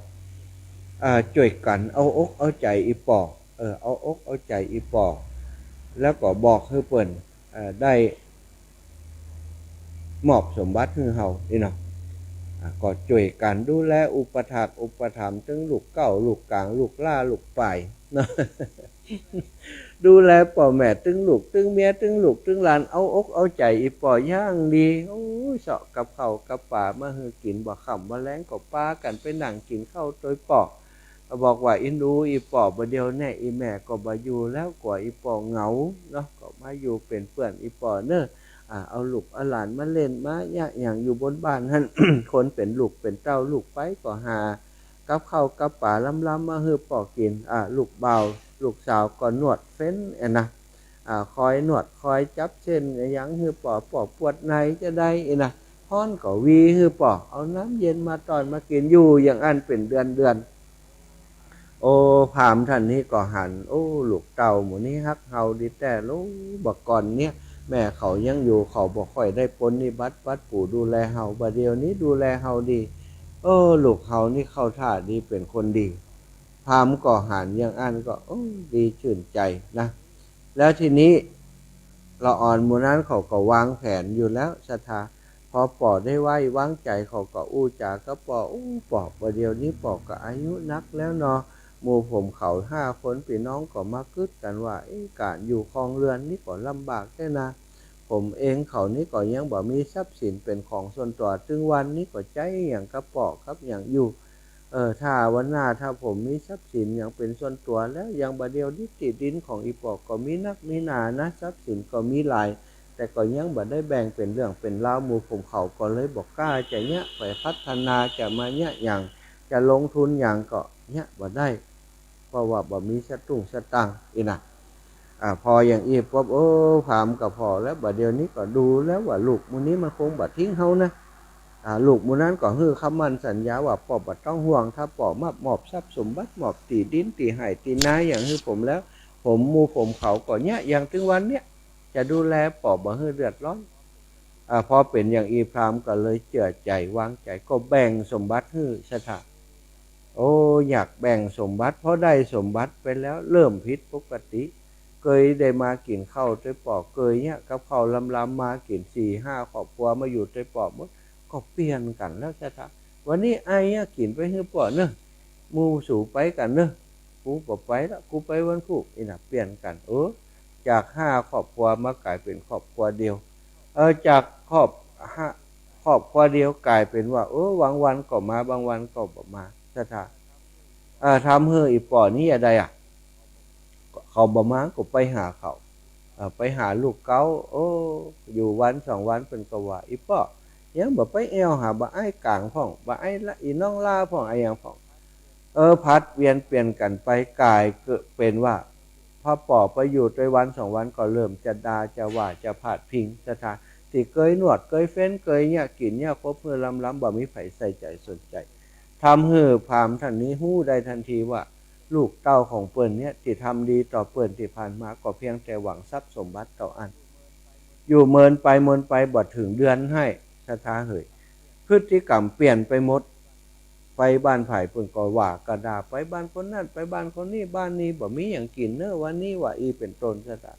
ช่วยกันเอาอกเอาใจอีป่อเอาอกเอาใจอีป่อแล้วก็บอกให้เปิ้นได้มอบสมบัติให้เฮานี่เนาะ ก็ช่วยกันดูแลอุปถัมภ์ถึงลูกเก้าลูกกลางลูกล่าลูกป่ายเนาะดูแลพ่อแม่ตึงลูกตึงเมียตึงลูกตึงหลานเอาอกเอาใจอีป่อย่างดีโอ้ยเสาะกับข้าวกับป่ามาให้กินบ่ค่ำบ่แลงก็ป้ากันไปนั่งกินข้าวโดยปอกบอกว่าอินดูอีปอบบ่เดียวแน่อีแม่ก็บ่อยู่แล้วกว่าอีปอเหงาเนาะก็มาอยู่เป็นเพื่อนอีปอเนอะเอาลูกเอาหลานมาเล่นมาเนี่ยอย่างอยู่บนบ้านท่าน คนเป็นลูกเป็นเต้าลูกไปก็หากับข้าวกับป่าล้ำๆมาให้ปอกินลูกเบาลูกสาวก็นวดเฟ้นนะคอยนวดคอยจับเช่นอย่างให้ปอปวดในจะได้นะฮ้อนก็วีให้ปอเอาน้ำเย็นมาตอนมากินอยู่อย่างอันเป็นเดือนโอ้พามท่านนี้ก็หันโอ้ลูกเต่าหมูนี้ฮักเฮาดีแต่ลูกบักก่อนเนี่ยแม่เขายังอยู่เขาบอกค่อยได้ปนนิบัติวัดปู่ดูแลเฮาบัดเดียวนี้ดูแลเฮาดีลูกเฮานี่เข้าท่าดีเป็นคนดีพามก็หันยังอันก็ดีชื่นใจนะแล้วทีนี้ละอ่อนหมู่นั้นเขาก็วางแผนอยู่แล้วศรัทธาพอปอได้ไว้วางใจเขาก็อู้จาก็ปอปอบัดเดียวนี้ปอก็อายุนักแล้วเนาะหมู่ผมเขา5 คนพี่น้องก็มากึดกันว่าการอยู่ครองเรือนนี่ก็ลำบากแน่นะผมเองเขานี่ก็ยังบ่มีทรัพย์สินเป็นของส่วนตัวถึงวันนี้ก็ใจอย่างกระปอกครับอย่างอยู่ถ้าวันหน้าถ้าผมมีทรัพย์สินอย่างเป็นส่วนตัวแล้วอย่างบัดเดียวนี้ที่ดินของอีปอกก็มีนักมีหนานะทรัพย์สินก็มีหลายแต่ก็ยังบ่ได้แบ่งเป็นเรื่องเป็นราวหมู่ผมเขาก็เลยบอกกล้าจะเนี้ยไปพัฒนาจะมาเนี้ยอย่างจะลงทุนอย่างก็เนี้ยบ่ได้เพราะว่าบ่มีสตังค์อีนะพออย่างอีป๊อบถามกับพอแล้วบัดเดียวนี้ก็ดูแล้วว่าลูกมื้อนี้มันคงบ่ทิ้งเฮานะลูกมื้อนั้นก็ฮื้อคำมั่นสัญญาว่าปอบ่ต้องห่วงถ้าปอมามอบทรัพย์สมบัติมอบที่ดินที่ให้ที่นาอย่างฮื้อผมแล้วผมหมู่ผมเขาก็เนี้ยอย่างถึงวันเนี้ยจะดูแลปอบ่ฮื้อเดือดร้อนพอเป็นอย่างอีพรามก็เลยเชื่อใจวางใจก็แบ่งสมบัติฮื้อสถาอยากแบ่งสมบัติเพราะได้สมบัติไปแล้วเริ่มผิดปกติเคยได้มากินข้าวด้วยปอกเคยเนี้ยกับข้าวลำมากิน4-5 ครอบครัวมาอยู่ด้วยปอกหมดก็เปลี่ยนกันแล้วสถาวันนี้ไอ้กินไปฮื้อปอเนอะมูสู่ไปกันเนอะกูก็ไปแล้วกูไปวันพุธน่ะเปลี่ยนกันจาก5 ครอบครัวมากลายเป็นครอบครัวเดียวจากครอบครอบครัวเดียวกลายเป็นว่าบางวันก็มาบางวันก็บ่มาสถาทำให้อีปอนี่อะไรเขาบ่มาก็ไปหาเขาไปหาลูกเก้าอยู่วัน2 วันเป็นก็ว่าอีปอยังบ่ไปแอวหาบ่ไอ้กลางพ่องบ่ไอ้ละอีน้องลาพ่องไอ้ยังพ่องพัดเวียนเปลี่ยนกันไปกลายเกิดเป็นว่าพอปอไปอยู่ด้วยวัน2 วันก็เริ่มจะด่าจะว่าจะพาดพิงสถานที่เคยนวดเคยเฟ้นเคยเนี่ยกินเนี่ยครบเพื่อล้ำบ่มีไผใส่ใจสนใจทำให้พามท่านนี้หู้ได้ทันทีว่าลูกเต้าของเปิ้นเนี่ยที่ทำดีต่อเปิ้นที่ผ่านมาก็เพียงแต่หวังทรัพย์สมบัติต่ออันอยู่เมินไปบ่ถึงเดือนให้สถาเหยพฤติกรรมเปลี่ยนไปหมดไปบ้านไผ่เปิ้นก็ว่ากระดาไปบ้านคนนั้นไปบ้านคนนี้บ้านนี้บ่มีอย่างกินเนอะวันนี้ว่าอีเป็นต้นซะตะ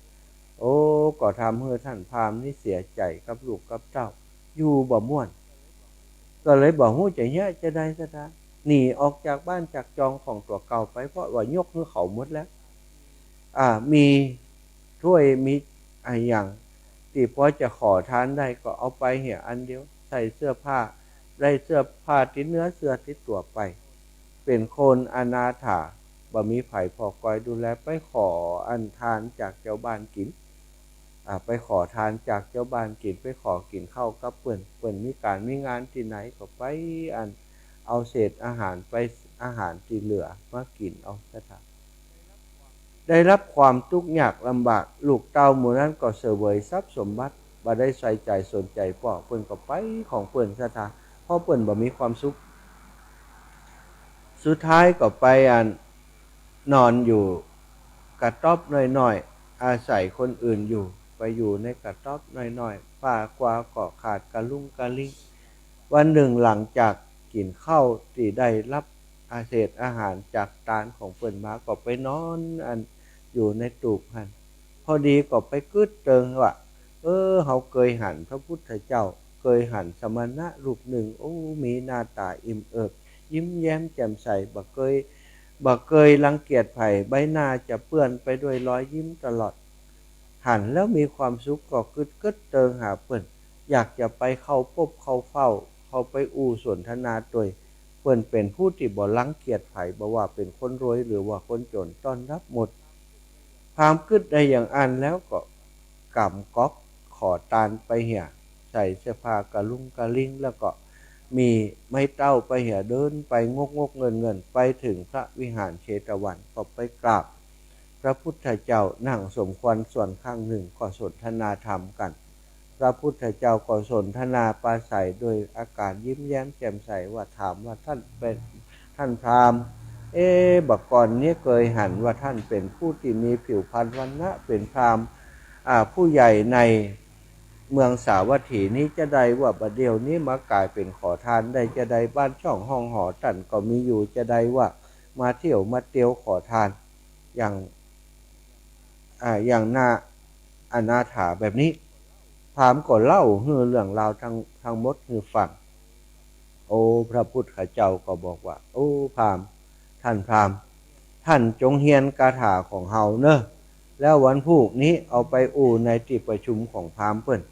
ก็ทำให้ท่านพามนี่เสียใจกับลูกกับเต้าอยู่บ่ม่วนก็เลยบอกหู้ใจเนี้ยจะได้ซะตะหนีออกจากบ้านจากจองของตัวเก่าไปเพราะว่ายกให้เขาหมดแล้วมีถ้วยมีอย่างที่พอจะขอทานได้ก็เอาไปเหี่ยอันเดียวใส่เสื้อผ้าได้เสื้อผ้าติดเนื้อเสื้อติดตัวไปเป็นคนอนาถาบ่มีไผพอคอยดูแลไปขออันทานจากเจ้าบ้านกินไปขอทานจากเจ้าบ้านกินไปขอกินข้าวกับเปิ้นมีการมีงานที่ไหนก็ไปเอาเศษอาหารไปอาหารที่เหลือมากินเอาซะท่าได้รับความทุกข์ยากลำบากลูกเต้าหมู่นั้นก็เสวยทรัพย์สมบัติบ่ได้ใส่ใจสนใจพ่อเปิ้นก็ไปของเปิ้นซะท่าเพราะเปิ้นบ่มีความสุขสุดท้ายก็ไปนอนอยู่กระต๊อบน้อยๆอาศัยคนอื่นอยู่ไปอยู่ในกระต๊อบน้อยๆป่ากว่าก็ขาดกะลุ่งกะลิงวันหนึ่งหลังจากกินข้าวที่ได้รับเศษอาหารจากตาลของเปิ้นมาก็ไปนอนอยู่ในตูบพอดีก็ไปกึดเติงว่าเฮาเคยหันพระพุทธเจ้าเค เคยหันสมณะรูปหนึ่งโอ้มีหน้าตาอิ่มเอิบยิ้มแย้มแจ่มใสบ่เคยรังเกียจไผ่ใบหน้าจะเปื้อนไปด้วยรอยยิ้มตลอดหันแล้วมีความสุขก็กึดเติงหาเปิ้นอยากจะไปเข้าพบเข้าเฝ้าเข้าไปอู้สนทนาด้วยเปิ้นเป็นผู้ที่บ่รังเกียจไผ่บ่ว่าเป็นคนรวยหรือว่าคนจนต้อนรับหมดพามกึดได้อย่างอันแล้วก็กำก๊อกขอตานไปเหี่ยใส่เสื้อผ้ากะลุงกะลิงแล้วก็มีไม้เต้าไปเหี่ยเดินไปงกเงินไปถึงพระวิหารเชตวันก็ไปกราบพระพุทธเจ้านั่งสมควรส่วนข้างหนึ่งก็สนทนาธรรมกันพระพุทธเจ้าก็สนทนาปราศัยโดยอาการยิ้มแย้มแจ่มใสว่าถามว่าท่านเป็นท่านพราหมณ์บักก่อนนี้เคยหันว่าท่านเป็นผู้ที่มีผิวพรรณวรรณะเป็นพราหมณ์ผู้ใหญ่ในเมืองสาวัตถีนี้จะได้ว่าบัดเดียวนี้มากลายเป็นขอทานได้จะได้บ้านช่องห้องหอตันก็มีอยู่จะได้ว่ามาเที่ยวมาเตียวขอทานอย่างน่าอนาถาแบบนี้พราหมณ์ก็เล่าเรื่องราวทั้งหมดให้ฟังโอ้พระพุทธเจ้าก็บอกว่าโอ้พราหมณ์ท่านพราหมณ์ท่านจงเฮียนคาถาของเฮาเนอะแล้ววันพรุ่งนี้เอาไปอู้ในที่ประชุมของพราหมณ์เปิ้น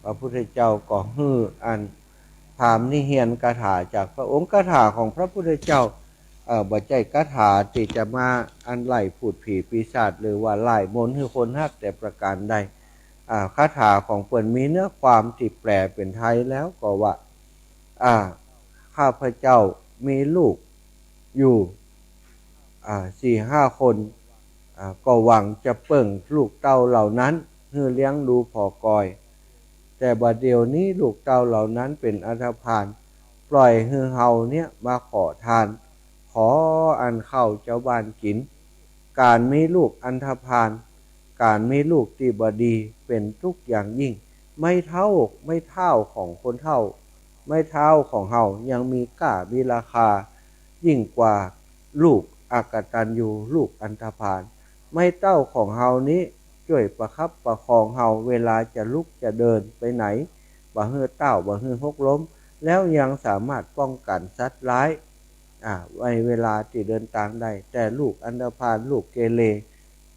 พระพุทธเจ้าก็อันพราหมณ์นี่เฮียนคาถาจากพระองค์คาถาของพระพุทธเจ้าบ่ใจคาถาที่จะมาอันไล่พูดผีปีศาจหรือว่าไล่มนต์ให้คนฮักแต่ประการใดคาถาของเปิ้นมีเนื้อความที่แปลเป็นไทยแล้วก็ว่าข้าพเจ้ามีลูกอยู่4-5 คนก็หวังจะเปิ่งลูกเต้าเหล่านั้นเพื่อเลี้ยงดูพอกอยแต่บัดเดี๋ยวนี้ลูกเต้าเหล่านั้นเป็นอันธพาลปล่อยให้เฮาเนี่ยมาขอทานขออันเข้าเจ้าบ้านกินการมีลูกอันธพาลการมีลูกที่บดีเป็นทุกอย่างยิ่งไม่เท่าของคนเท่าไม่เท่าของเฮายังมีค่ามีราคายิ่งกว่าลูกอกตัญญูลูกอันธพาลไม่เต้าของเฮานี้ช่วยประคับประคองเฮาเวลาจะลุกจะเดินไปไหนบ่ให้เต้าบ่ให้หกล้มแล้วยังสามารถป้องกันสัตว์ร้ายในเวลาที่เดินทางได้แต่ลูกอันธพาลลูกเกเร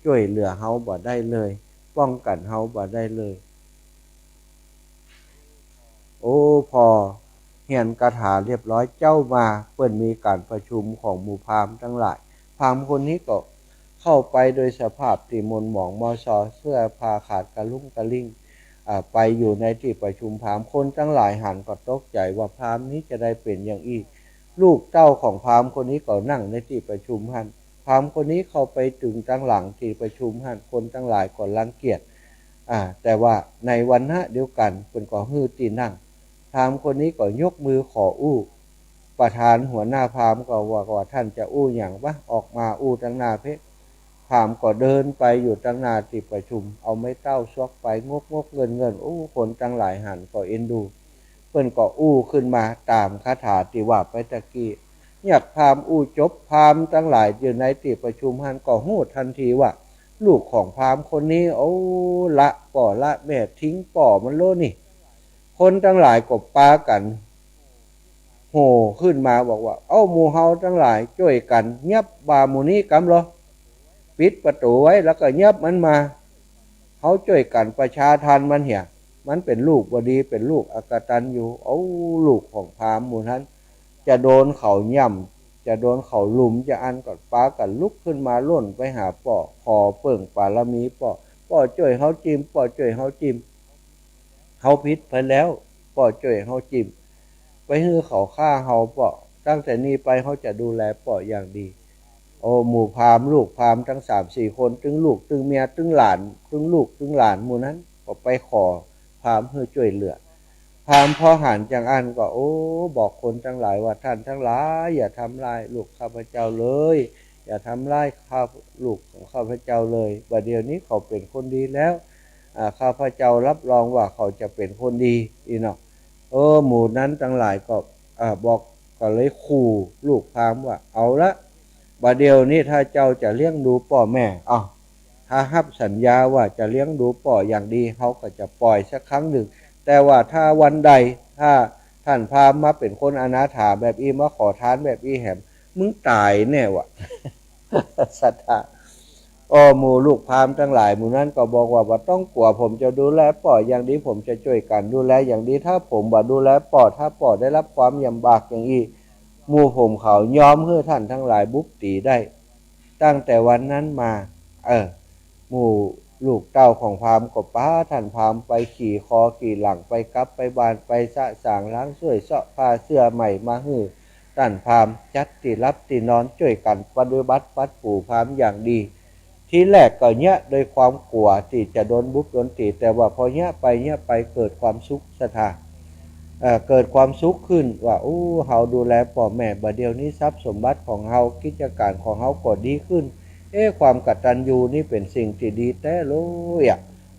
ช่วยเหลือเฮาบ่ได้เลยป้องกันเฮาบ่ได้เลยโอ้พอเฮียนคาถาเรียบร้อยเจ้ามาเปิ้นมีการประชุมของหมู่พราหมณ์ทั้งหลายพราหมณ์คนนี้ก็เข้าไปโดยสภาพที่มนหมองมอซอเสื้อผ้าขาดกระลุ่งกระลิ่งไปอยู่ในที่ประชุมพราหมณ์คนทั้งหลายหันก็ตกใจว่าพราหมณ์นี้จะได้เป็นอย่างอีกลูกเต้าของพราหมณ์คนนี้ก็นั่งในที่ประชุมหันพราหมณ์คนนี้เข้าไปถึงตั้งหลังที่ประชุมหันคนทั้งหลายก็รังเกียจแต่ว่าในวันณะเดียวกันเพิ่นก็ฮือตีนั่งพราหมณ์คนนี้ก็ยกมือขออู้ประธานหัวหน้าพราหมณ์ก็ว่าท่านจะอู้อย่างวะออกมาอู้ตั้งหน้าเพชรพราหมณ์ก็เดินไปอยู่ตั้งหน้าที่ประชุมเอาไม้เต้าซอกไปงกเงินโอ้คนตั้งหลายหันก็เอ็นดูเพิ่นก็อู้ขึ้นมาตามคาถาที่ว่าไปตะกี้อยากพราหมณ์อู้จบพราหมณ์ตั้งหลายอยู่ในที่ประชุมหันก็ฮู้ทันทีว่าลูกของพราหมณ์คนนี้โอ้ละป่อละแม่ทิ้งป่อมันโลนี่คนทั้งหลายก็ปากันโห่ขึ้นมาบอกว่าเอ้าหมู่เฮาทั้งหลายช่วยกันเงียบบาหมู่นี้กำเหรอปิดประตูไว้แล้วก็เงียบมันมาเฮาช่วยกันประชาทานมันเหี่ยมันเป็นลูกบ่ดีเป็นลูกอกตัญญูเอาลูกของพราหมณ์หมู่นั้นจะโดนเขาย่ำจะโดนเขาลุมจะอันก็ปากันลุกขึ้นมาล้นไปหาป่อขอเปิ่งปารมีป่อช่วยเฮาจิ้มป่อช่วยเฮาจิ้มเฮาผิดไปแล้วป่อช่วยเฮาจิ้มไปฮื้อเขาฆ่าเฮาป่อตั้งแต่นี้ไปเฮาจะดูแลป่ออย่างดีโอ้หมู่พราหมณ์ลูกพราหมณ์ทั้ง3-4คนตึงลูกตึงเมียตึงหลานตึงลูกตึงหลานหมู่นั้นก็ไปขอพราหมณ์เพื่อช่วยเหลือพราหมณ์พอหันจังอันก็โอ้บอกคนทั้งหลายว่าท่านทั้งหลายอย่าทำลายลูกข้าพเจ้าเลยอย่าทำลายลูกของข้าพเจ้าเลยบัดเดี๋ยวนี้เขาเป็นคนดีแล้วข้าพเจ้ารับรองว่าเขาจะเป็นคนดีอีเนาะหมู่นั้นทั้งหลายก็บอกก็เลยขู่ลูกพราหมณ์ว่าเอาละบัดเดี๋ยวนี้ถ้าเจ้าจะเลี้ยงดูพ่อแม่ถ้ารับสัญญาว่าจะเลี้ยงดูพ่ออย่างดีเขาก็จะปล่อยสักครั้งหนึ่ง แต่ว่าถ้าวันใดถ้าท่านพามาเป็นคนอนาถาแบบอีมาขอทานแบบอีแหมมึงตายแน่วะ ศรัทธาหมู่ลูกพามทั้งหลายหมู่นั้นก็บอกว่าต้องกลัวผมจะดูแลป่ออย่างดีผมจะช่วยกันดูแลอย่างดีถ้าผมบ่ดูแลป่อถ้าป่อได้รับความยำบากอย่างอีหมู่ผมเขายอมให้ท่านทั้งหลายบุกตีได้ตั้งแต่วันนั้นมาหมู่ลูกเต้าของพามก็ป้าท่านพามไปขี่คอขี่หลังไปกลับไปบานไปสะสางล้างช่วยเสาะผ้าเสื้อใหม่มาหื้อท่านพามจัดตีรับตีนอนช่วยกันปฏิบัติปัดปู่พามอย่างดีทีแรกก็เนี้ยโดยความกลัวที่จะโดนบุกโดนตีแต่ว่าพอเนี้ยไปเกิดความสุขศรัทธาเกิดความสุขขึ้นว่าเฮาดูแลพ่อแม่บัดเดี๋ยวนี้ทรัพย์สมบัติของเฮากิจการของเฮาก็ดีขึ้นความกตัญญูนี่เป็นสิ่งที่ดีแท้เลย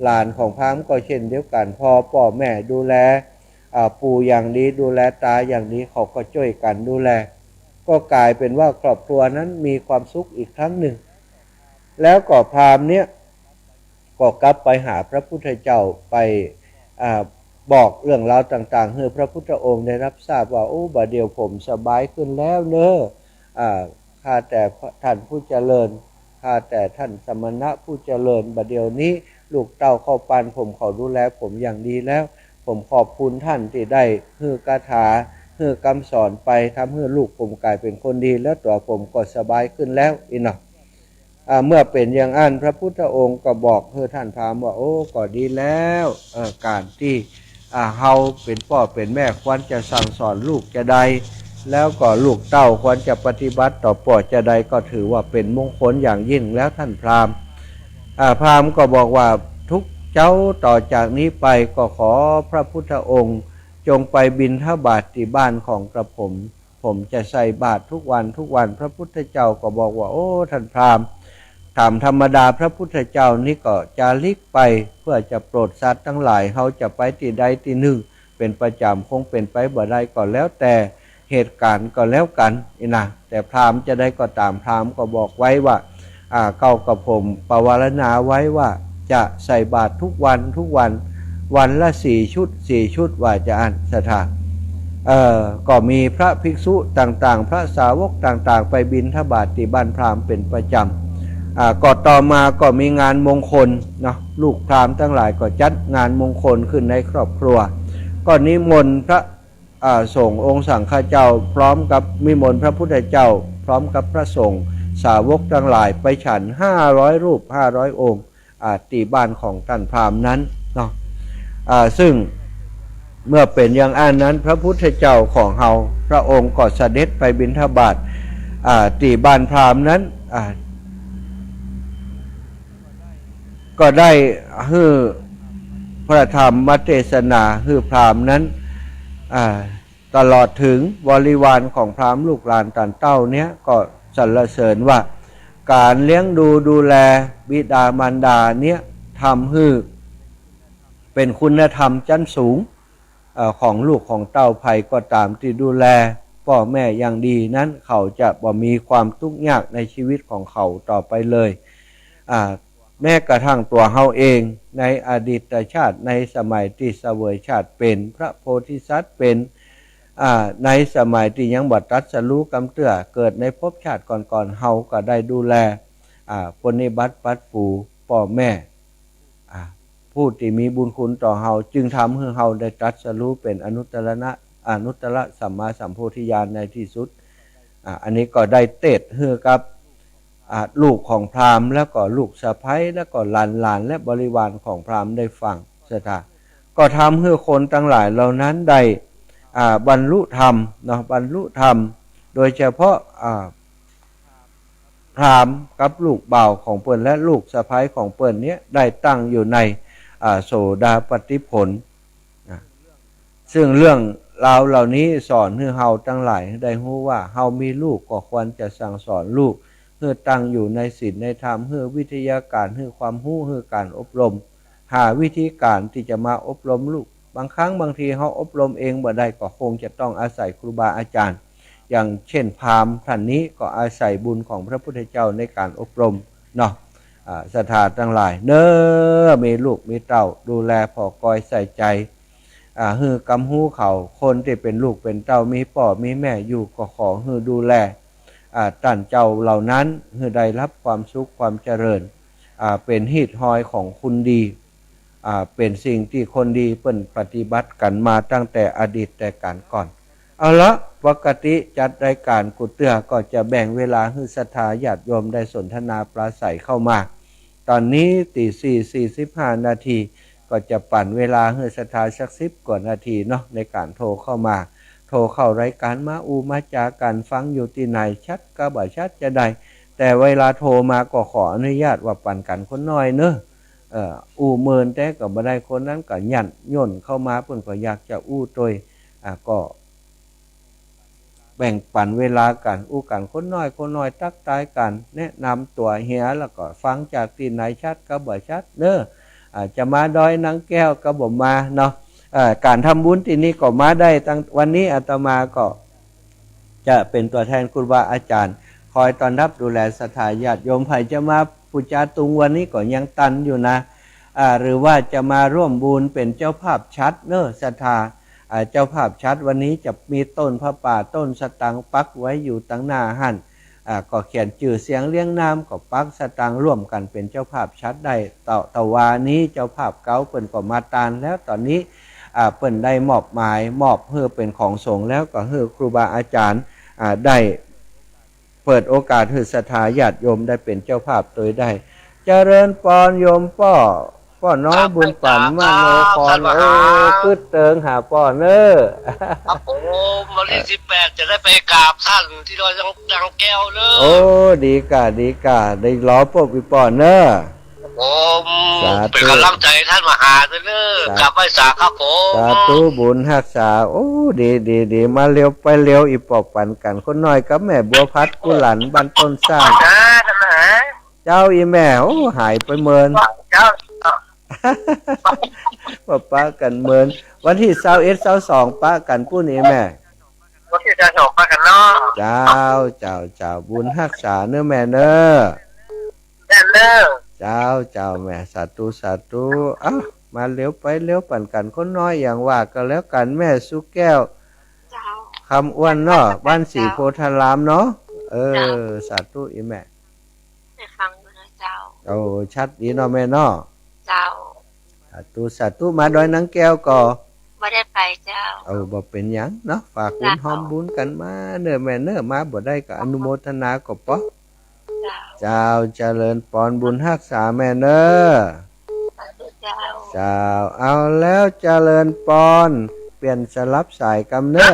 หลานของพามก็เช่นเดียวกันพอพ่อแม่ดูแลปู่อย่างดีดูแลตาอย่างนี้เขาก็ช่วยกันดูแลก็กลายเป็นว่าครอบครัวนั้นมีความสุขอีกครั้งหนึ่งแล้วก็พราหมณ์เนี่ยก็กลับไปหาพระพุทธเจ้าไปบอกเรื่องราวต่างๆให้พระพุทธองค์ได้รับทราบว่าบัดเดี๋ยวผมสบายขึ้นแล้วเนอะข้าแต่ท่านผู้เจริญข้าแต่ท่านสมณะผู้เจริญบัดเดี๋ยวนี้ลูกเต้าเข้าปานผมเขาดูแลผมอย่างดีแล้วผมขอบคุณท่านที่ได้ฮือกาถาฮือกำสอนไปทำให้ลูกผมกลายเป็นคนดีแล้วตัวผมก็สบายขึ้นแล้วอีน่ะเมื่อเป็นอย่างอันพระพุทธองค์ก็บอกให้ท่านพราหมณ์ว่าก็ดีแล้วการที่เฮาเป็นพ่อเป็นแม่ควรจะสั่งสอนลูกจะใดแล้วก็ลูกเต้าควรจะปฏิบัติต่อพ่อจะใดก็ถือว่าเป็นมงคลอย่างยิ่งแล้วท่านพราหมณ์พราหมณ์ก็บอกว่าทุกเจ้าต่อจากนี้ไปก็ขอพระพุทธองค์จงไปบิณฑบาตที่บ้านของกระผมจะใส่บาตรทุกวันพระพุทธเจ้าก็บอกว่าท่านพราหมณ์ถามธรรมดาพระพุทธเจ้านี่ก็จาริกไปเพื่อจะโปรดสัตว์ทั้งหลายเขาจะไปที่ใดที่หนึ่งเป็นประจำคงเป็นไปบ่ได้ก็แล้วแต่เหตุการณ์ก็แล้วกันนะแต่พราหมณ์จะได้ก็ตามพราหมณ์ก็บอกไว้ว่าเก้ากับผมปวารณาไว้ว่าจะใส่บาตรทุกวันวันละ4 ชุดว่าจะอ่านสถานก็มีพระภิกษุต่างๆพระสาวกต่างๆไปบิณฑบาตที่บ้านพราหมณ์เป็นประจำก็ต่อมาก็มีงานมงคลเนาะลูกพราหมณ์ทั้งหลายก็จัดงานมงคลขึ้นในครอบครัวก็นิมนต์พระสงฆ์องค์สังฆเจ้าพร้อมกับนิมนต์พระพุทธเจ้าพร้อมกับพระสงฆ์สาวกทั้งหลายไปฉัน500 รูป500 องค์ที่บ้านของท่านพราหมณ์นั้นเนาะซึ่งเมื่อเป็นอย่างนั้นพระพุทธเจ้าของเฮาพระองค์ก็เสด็จไปบิณฑบาตที่บ้านพราหมณ์นั้นก็ได้ฮื้อพระธรรมเทศนาฮื้อพราหมณ์นั้นตลอดถึงบริวารของพราหมณ์ลูกหลานต่างเต้าเนี้ยก็สรรเสริญว่าการเลี้ยงดูแลบิดามารดาเนี้ยทำให้เป็นคุณธรรมชั้นสูงของลูกของเต้าภัยก็ตามที่ดูแลพ่อแม่อย่างดีนั้นเขาจะบ่มีความทุกข์ยากในชีวิตของเขาต่อไปเลยแม้กระทั่งตัวเฮาเองในอดีตชาติในสมัยที่เสวยชาติเป็นพระโพธิสัตว์เป็นในสมัยที่ยังบัดตรัสรู้กำเตื้อเกิดในภพชาติก่อนๆเฮาก็ได้ดูแลปฏิบัติปัดปูพ่อแม่ผู้ที่มีบุญคุณต่อเฮาจึงทำให้เฮาได้ตรัสรู้เป็นอนุตตรสัมมาสัมโพธิญาณในที่สุดอันนี้ก็ได้เตศให้กับลูกของพราหมณ์แล้วก็ลูกสะใภ้แล้วก็หลานและบริวารของพราหมณ์ได้ฟังศรัทธาก็ทำให้คนทั้งหลายเหล่านั้นได้บรรลุธรรมเนาะบรรลุธรรมโดยเฉพาะพราหมณ์กับลูกบ่าวของเปิ้นและลูกสะใภ้ของเปิ้นเนี้ยได้ตั้งอยู่ในโสดาปัตติผลซึ่งเรื่องราวเหล่านี้สอนให้เฮาทั้งหลายได้รู้ว่าเฮามีลูกก็ควรจะสั่งสอนลูกเพื่อตั้งอยู่ในศีลในธรรมเพื่อวิทยาการเพื่อความรู้เพื่อการอบรมหาวิธีการที่จะมาอบรมลูกบางครั้งบางทีเฮาอบรมเองบ่ได้ก็คงจะต้องอาศัยครูบาอาจารย์อย่างเช่นพราหมณ์ท่านนี้ก็อาศัยบุญของพระพุทธเจ้าในการอบรมเนาะศรัทธาทั้งหลายเน้อมีลูกมีเต้าดูแลพ่อกอยใส่ใจ ฮือกำหู้เขาคนที่เป็นลูกเป็นเต้ามีพ่อมีแม่อยู่ก็ขอฮือดูแลท่านเจ้าเหล่านั้นฮือได้รับความสุขความเจริญเป็นฮีดฮอยของคุณดีเป็นสิ่งที่คนดีเปิ้นปฏิบัติกันมาตั้งแต่อดีตแต่การก่อนเอาละปกติจัดรายการกุเตือก็จะแบ่งเวลาให้ศรัทธาญาติโยมได้สนทนาปราศัยเข้ามาตอนนี้ตี4:45 นาทีก็จะปั่นเวลาให้ศรัทธาสัก10 กว่านาทีเนาะในการโทรเข้ามาโทรเข้ารายการมามาจาการฟังอยู่ที่ไหนชัดก็บ่ชัดจะได้แต่เวลาโทรมาก็ขออนุญาตว่าปั่นกันคนน้อยเนอะเมินแต่ก็บ่ได้คนนั้นก็ยันย่นเข้ามาเพิ่นก็อยากจะตัวก็แบ่งปันเวลากันกันคนน้อยตักตายกันแนะนำตัวเฮียแล้วก็ฟังจากที่ไหนชัดก็บ่ชัดเนอะจะมาดอยนางแก้วก็บ่มาเนาะการทำบุญที่นี่ก็มาได้ตั้งวันนี้อาตมาก็จะเป็นตัวแทนครูบาอาจารย์คอยต้อนรับดูแลศรัทธาญาติโยมใครจะมาปูจาตุงวันนี้ก็ยังตันอยู่นะหรือว่าจะมาร่วมบุญเป็นเจ้าภาพชัดเนอะศรัทธาเจ้าภาพชัดวันนี้จะมีต้นพระป่าต้นสตังปักไว้อยู่ตั้งหน้าหันก็เขียนชื่อเสียงเลี้ยงน้ำก็ปักสตังร่วมกันเป็นเจ้าภาพชัดได้ต่อวานี้เจ้าภาพเก่าเปิ่นก็มาตานแล้วตอนนี้เปิ่นได้มอบหมายมอบเพื่อเป็นของสงฆ์แล้วก็เพื่อครูบาอาจารย์ได้เปิดโอกาสให้ศรัทธาญาติโยมได้เป็นเจ้าภาพโดยได้เจริญปอนโยมป้อน้อยบุญปันมโนคอนพืชเติงหาป้อเนอครับผมวันที่18จะได้ไปกราบท่านที่ดอยนางแก้วเลยโอ้ดีกะได้ล้อพวกพี่ป้อเนอผมเป็นกำลังใจท่านมหาเนอกราบไหว้สาครับผมสาธุบุญรักษาโอ้ดีมาเร็วไปเร็วอีปอบปันกันคนน้อยกับแม่บัวพัดกุหลันบ้านต้นสร้างเจ้าอีแม่โอ้หายไปเมินป้ากันเมินวันที่21 22ป้ากันผู้นี้แม่วันที่22ป้ากันเนาะเจ้าบุญรักษาเนื้อแม่เน้อเจ้าแม่สาธุมาเร็วไปเร็วปั่นกันคนน้อยอย่างว่าก็แล้วกันแม่สุแก้วคำอ้วนเนาะบ้านสีโพธารามเนาะสาธุอีแม่ได้ฟังนะเจ้าโอ้ชัดดีเนาะแม่เนาะเจ้าสาธุมาดอยนางแก้วก็ไม่ได้ไปเจ้าบ่เป็นหยังเนาะฝากบุญหอมบุญกันมาเน้อแม่เน้อมาบ่ได้ก็อนุโมทนาก็ปะเจ้าเจริญปอนบุญรักษาแม่เน้อเจ้าเอาแล้วเจริญปอนเปลี่ยนสลับสายกำเน้อ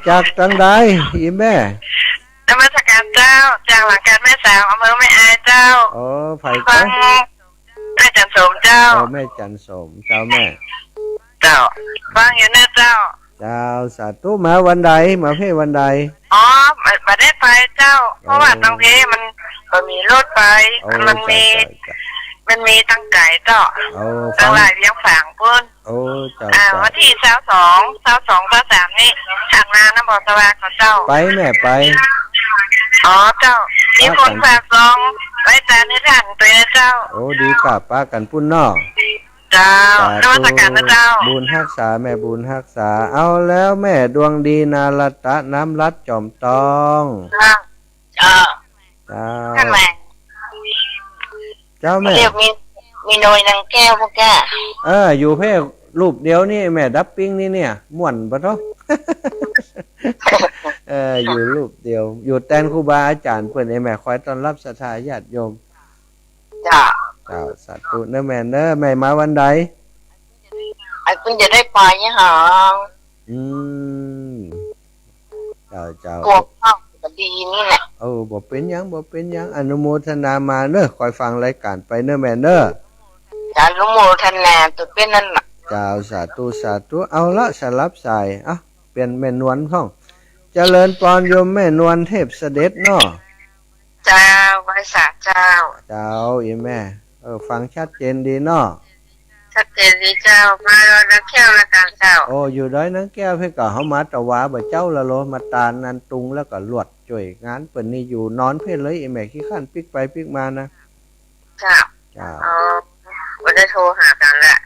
จากทางใดอีแม่นมัสการเจ้าจากหลังการแม่สาวอำเภอแม่อายเจ้าไผก็แม่จันสมเจ้าแม่จันสมเจ้าแม่ฟังอยู่นะเจ้าสาธุมาวันใดมาเพ่วันใดมาได้ไปเจ้าเพราะว่าตรงนี้มันมีรถไปมันมีตั้งไก่เจ้าตั้งหลายเลี้ยงฝางพุ่นวันที่22 23นี่ทางนาน้ำบ่อสว่างของเจ้าไปแม่ไปเจ้ามีคนฝากซองไว้จานให้ท่านตัวนะเจ้าดีกับป้ากันปุ้นนอกเจ้านวัตกรรมนะเจ้าบุญรักษาแม่บุญรักษาเอาแล้วแม่ดวงดีนาลตะน้ำรัดจอมตองเจ้าแม่เรียกมีน้อยนางแก้วพวกแกอยู่เพ่รูปเดียวนี่แม่ดับปิ้งนี่เนี่ยม่วนปะท้ออยู่รูปเดียวอยู่แตนครูบาอาจารย์เพื่อนแม่คอยต้อนรับศรัทธาญาติโยมเจ้าสาธุเน้อแม่เน้อแม่มาวันใดเพิ่งจะได้ไปเนี่ยหรอเจ้าตัวข้าวก็ดีนี่แหละบ่เป็นหยังอนุโมทนามาเน้อคอยฟังรายการไปเน้อแม่เน้ออนุโมทนาตัวเป็นนั่นน่ะเจ้าสาธุเอาละสลับสายเปลี่ยนแม่นวลห้องเจริญปอนโยมแม่นวลเทพเสด็จเนาะเจ้าไว้สาเจ้าอีแม่ฟังชัดเจนดีเนาะชัดเจนดีเจ้ามานักแก้วละกันเจ้าอยู่ด้อยนักแก้วเพื่อก็เฮามาตะวาบ่เจ้าละโลมาตาลนันตุงแล้วก็ลวดจ่วยงานเปิ้นนี่อยู่นอนเพิ่นเลยอีแม่ขี้ข้านปิกไปปิกมานะเจ้าบ่ได้โทรหากันแหละ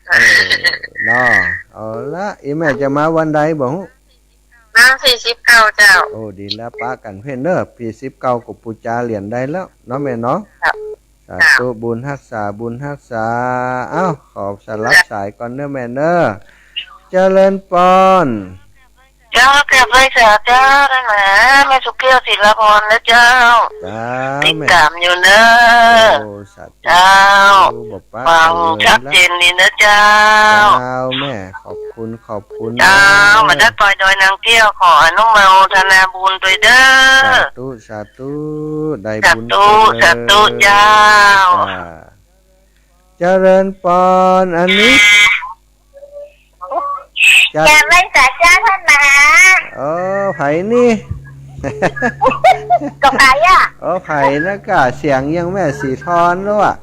เนาะเอาละอีแม่จะมาวันใดบ่ฮู้ น้ำ49เจ้า โอ้ดีแล้วป้ากันเพ่นเด้อพี่19กับปูจาเหรียญได้แล้วเนาะแม่เนาะ ครับ สาธุบุญรักษาบุญรักษาเอ้าขอบสลับสายก่อนเด้อแม่เด้อเจริญปอน เจ้าเก็บไว้เสียเจ้าได้ไหมแม่สุเกียวศิลปรนะเจ้า จ้า ติด แม่ ตามอยู่เนอะ โอ้สาธุ เจ้า บอกป้า ฟังชัดเจนดีนะเจ้า เจ้าแม่ขอบคุณขอบคุณ เจ้ามาได้ปล่อยโดยนางเที่ยวขออนุโมทนาบุญด้วยเด้อ สาธุสาธุได้ สา บุญ ธุสาธุเจ้า เจริญปอนอันนี้จะ แกไม่สาเจ้าท่านมหา โอ้ไผ่นี่ กับใครอ่ะ โอ้ไผ่นะกะเสียงยังแม่สีทอนแล้วอ่ะ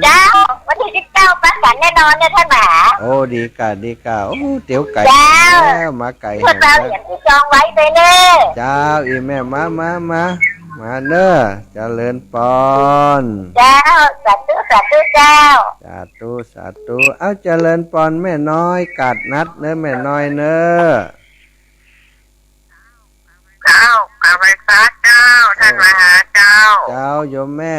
เจ้าวันที่19ปักกันแน่นอนเนี่ยท่านมหา โอ้ดีกะดีกะโอ้เตี๋ยวไก่ เจ้า แล้วมาไก่ พวกเราเหรียญที่จองไว้ไปเน่ เจ้าอีแม่มาเนอะเจริญปอน เจ้าสาธุเจ้า สาธุเอาเจริญปอนแม่น้อยกัดนัดเนอะแม่น้อยเนอะ เจ้ากาไฟฟ้าเจ้าท่านมหาเจ้า เจ้าโยมแม่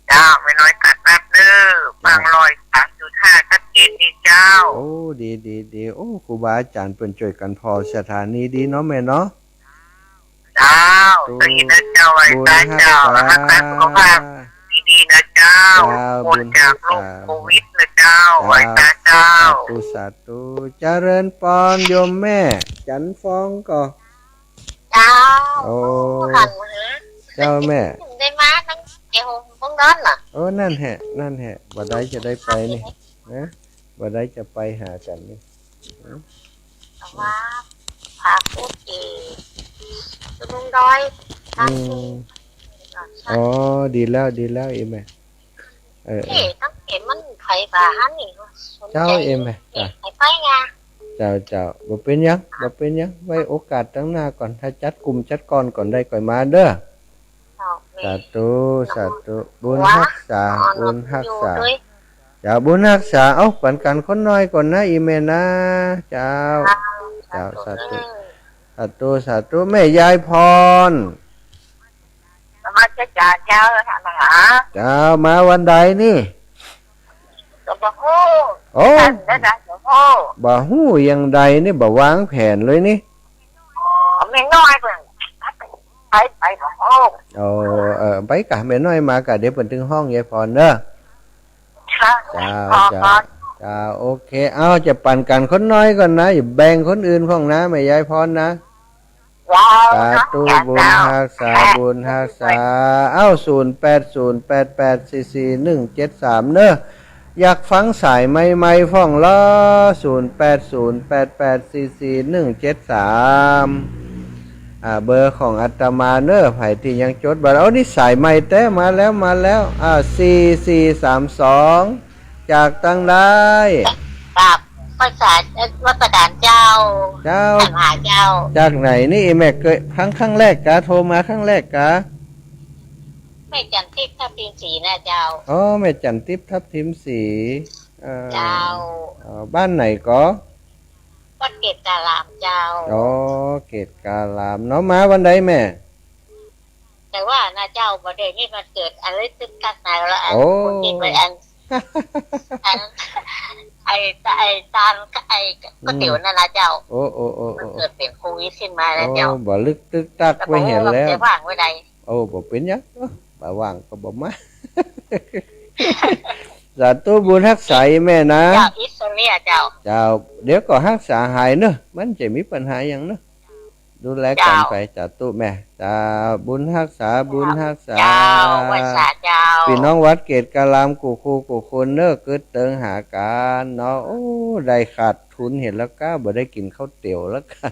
เจ้าไม่น้อยกัดนับเด้อบางรอย3.5ชัดเจนดีเจ้า โอ้ดีโอ้ครูบาอาจารย์เปิ่นช่วยกันพอสถานีดีเนาะแม่เนาะ เจ้าสวัสดีนะเจ้าไว้ตาเจ้ารักษาสุขภาพดีๆนะเจ้าหมดจากโรคโควิดนะเจ้าไว้ตาเจ้า สาธุเจริญปอนโยมแม่ จันฟองก็ เจ้า โอ้ ขันมือ เจ้าแม่ ได้มาทั้งเจ้าพวกนั้นน่ะ โอ้นั่นแหะบ่ได้จะได้ไปนี่นะบ่ได้จะไปหากันนี่ แต่ว่าพาพูดดีจะมึงดอย อืมอ๋อดีแล้วอีแม่เอ๊ะตั้งเห็นมันไผ่บาฮันนี่ เจ้าเอ็มแม่จ้ะ ไปไง เจ้าบ่เป็นหยังไว้โอกาสตั้งหน้าก่อนถ้าจัดกลุ่มจัดก่อนก่อนได้ก่อยมาเด้อสาธุบุญรักษาอย่าบุญรักษาเอาปันกันคนน้อยก่อนนะอีเมนะเจ้าสาธุแม่ยายพร มาจะจ่าเจ้าท่านมหา เจ้ามาวันใดนี่ ก็บอกโอ้ โอ้ ท่านได้ได้บอกโอ้ บ่ฮู้ยังใดนี่บ่วางแผนเลยนี่ ไม่น้อยเพิ่งไปบอกโอ้ โอ้ไปกะแม่น้อยมากะเดี๋ยวเพิ่นถึงห้องยายพรเด้อ จ้าโอเคเอาจะปั่นกันคนน้อยก่อนนะอย่าแบ่งคนอื่นของนะแม่ยายพรนะสาธุบุญรักษาเอ้า0808844173เนอะอยากฟังสายใหม่ๆฟ้องล้อ0808844173เบอร์ของอาตมาเนอะไผที่ยังจดบ่เอานี่สายใหม่แต่มาแล้ว4432จากตั้งได้ กับภาษาวัดด่านเจ้า เจ้า ท่านมหาเจ้า จากไหนนี่แม่เคยครั้งแรกกะโทรมาครั้งแรกกะ ไม่จันทิพย์ทับทิมสีนะเจ้า อ๋อแม่จันทิพย์ทับทิมสีเจ้า บ้านไหนก็ วัดเกตกาลามเจ้า อ๋อเกตกาลามเนาะมาวันใดแม่ แต่ว่านะเจ้าประเด็นนี้มันเกิดอะไรตึกกักไหนแล้วอันคนกินไปอันไอ้ตาลไอ้ก๋วยเตี๋ยวนั่นนะเจ้า โอ้มันเกิดเป็นโควิดขึ้นมาแล้วเจ้า บ่ลึกตึกตักไว้เห็นแล้ว จะว่างไว้ใด โอ้บ่เป็นหยังบ่ว่างก็บ่มาสาธุบุญรักษาแม่นะ เจ้าอิสเรียเจ้า เจ้าเดี๋ยวก็รักษาหายเนอะมันจะมีปัญหาหยังเนอะดูแลกันไปสาธุแม่บุญรักษา เจ้าไว้สาเจ้า พี่น้องวัดเกตกาลามกูคนเนอะเกิดเติงหาการเนาะโอ้ได้ขาดทุนเห็นแล้วก้าบ่ได้กินข้าวเตี๋ยวแล้วกัน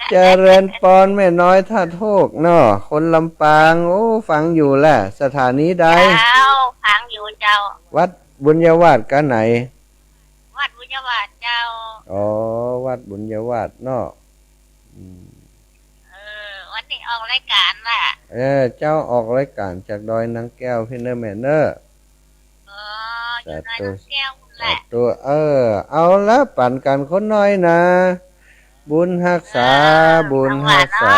เจริญปอนแม่น้อยท่าโทกเนาะคนลำปางโอ้ฟังอยู่แหละสถานีใด เจ้าฟังอยู่เจ้า วัดบุญยวาสกันไหน วัดบุญยวาสเจ้า อ๋อวัดบุญยวาสเนาะวันนี้ออกรายการล่ะ เจ้าออกรายการจากดอยนางแก้วพี่เนอร์แม่เนอร์ อยู่ในน้ำแก้วแหละ ตัวเอาละปั่นกันคนน้อยนะบุญรักษาบุญรักษา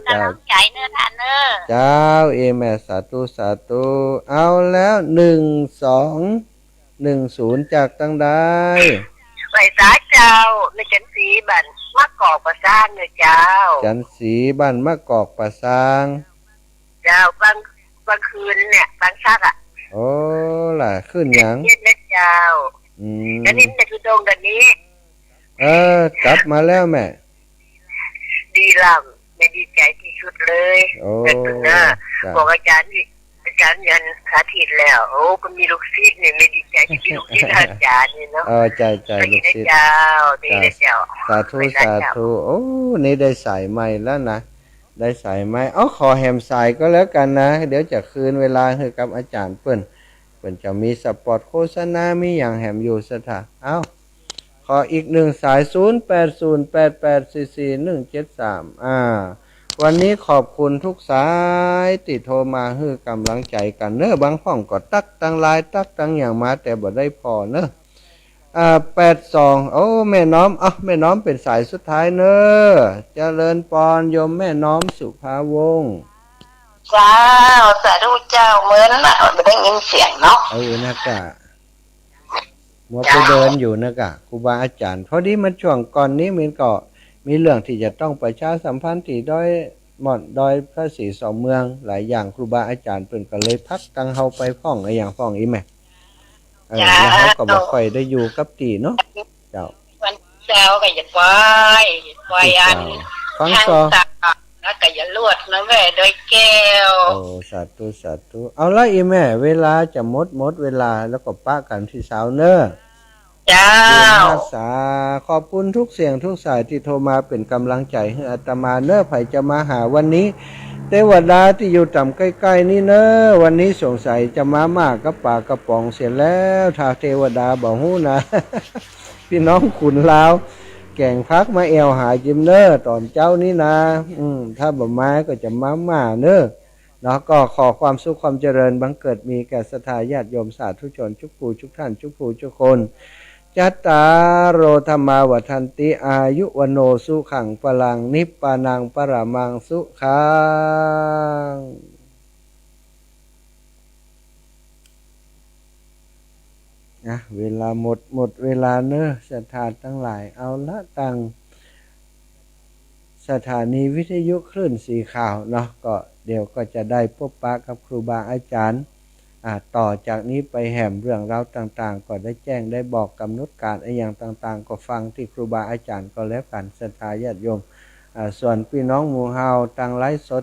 เจ้า ใจเนื้อทานเนื้อ เจ้าเอแม่สาธุสาธุเอาแล้ว1210จากตั้งได้ ไหวสาเจ้าในฉันสีบันมะกอกประสานเลยเจ้า จันสีบ้านมะกอกประสาง เจ้าบางคืนเนี่ยบางชักอ่ะ โอ้ล่ะขึ้นหยัง เย็นนะเจ้าแล้วนี่จะคือตรงกันนี้ กลับมาแล้วแม่ ดีลำไม่ดีใจที่สุดเลย โอ้ เป็นคุณนะบอกอาจารย์ยันสาธิตแล้วโอ้ก็มีลูกศิษย์เนี่ยไม่ดีใจที่มีลูกศิษย์อาจารย์นี่เนาะ ใจลูกศิษย์ เจ้าดีนะเจ้า สาธุสาธุโอ้นี่ได้สายใหม่แล้วนะได้สายใหม่ขอแฮมสายก็แล้วกันนะเดี๋ยวจะคืนเวลาให้กับอาจารย์เปิ้นจะมีสปอตโฆษณามีอย่างแฮมอยู่สถาขออีก1สาย0808844173วันนี้ขอบคุณทุกสายติโทรมาให้กำลังใจกันเนอะบางห้องก็ตักตั้งลายตักตั้งอย่างมาแต่บ่ได้พอเนอะ82โอ้แม่น้อมแม่น้อมเป็นสายสุดท้ายเนอะเจริญปอนโยมแม่น้อมสุภาวงศ์ เจ้าสาธุเจ้าเหมือนน่ะไม่ได้ยินเสียงเนาะ นะกะมัวไปเดินอยู่นะกะครูบาอาจารย์พอดีมันช่วงก่อนนี้มันก็มีเรื่องที่จะต้องประชาสัมพันธ์ที่ดอยพระศรีสองเมืองหลายอย่างครูบาอาจารย์เพิ่นก็เลยพักตังเฮาไปพ้องไอ้อย่างพ้องอีแม่แล้วเขาก็บ่ค่อยได้อยู่กับตีเนาะเจ้า วันเจ้าก็อย่าปล่อยอัน ฟัง ทาง ซอ ตาแล้วก็อย่าลวดนะแม่โดยแก้ว โอ้สาธุเอาละอีแม่เวลาจะหมดเวลาแล้วก็ป้ากันที่เช้าเนอะ เจ้า รักษาขอบคุณทุกเสียงทุกสายที่โทรมาเป็นกำลังใจให้อาตมาเนอะไผจะมาหาวันนี้เทวดาที่อยู่ต่ำใกล้ๆนี่เนอะวันนี้สงสัยจะมามากกับปากกระป๋องเสียแล้วถ้าเทวดาบอกฮู้นะ พี่น้องขุนลาวแก่งพักมาแอวหาจิมเนอร์ตอนเจ้านี่นะถ้าบ่มาก็จะมาเนอะเนาะก็ขอความสุขความเจริญบังเกิดมีแก่ศรัทธาญาติโยมสาธุชนทุกผู้ทุกท่านทุกผู้ทุกคนจัตตารโอธรรมาวัฏันติอายุวโนสุขังพลังนิพพานังปรมังสุขังเวลาหมดเวลาเนอะศรัทธาทั้งหลายเอาละตั้งสถานีวิทยุคลื่นสีขาวเนาะก็เดี๋ยวก็จะได้พบปะกับครูบาอาจารย์ต่อจากนี้ไปแหมเรื่องราวต่างๆก็ได้แจ้งได้บอกกำหนดการอย่างต่างๆก็ฟังที่ครูบาอาจารย์ก็แล้วกันศรัทธาญาติโยมส่วนพี่น้องหมู่เฮาตั้งไลฟ์สด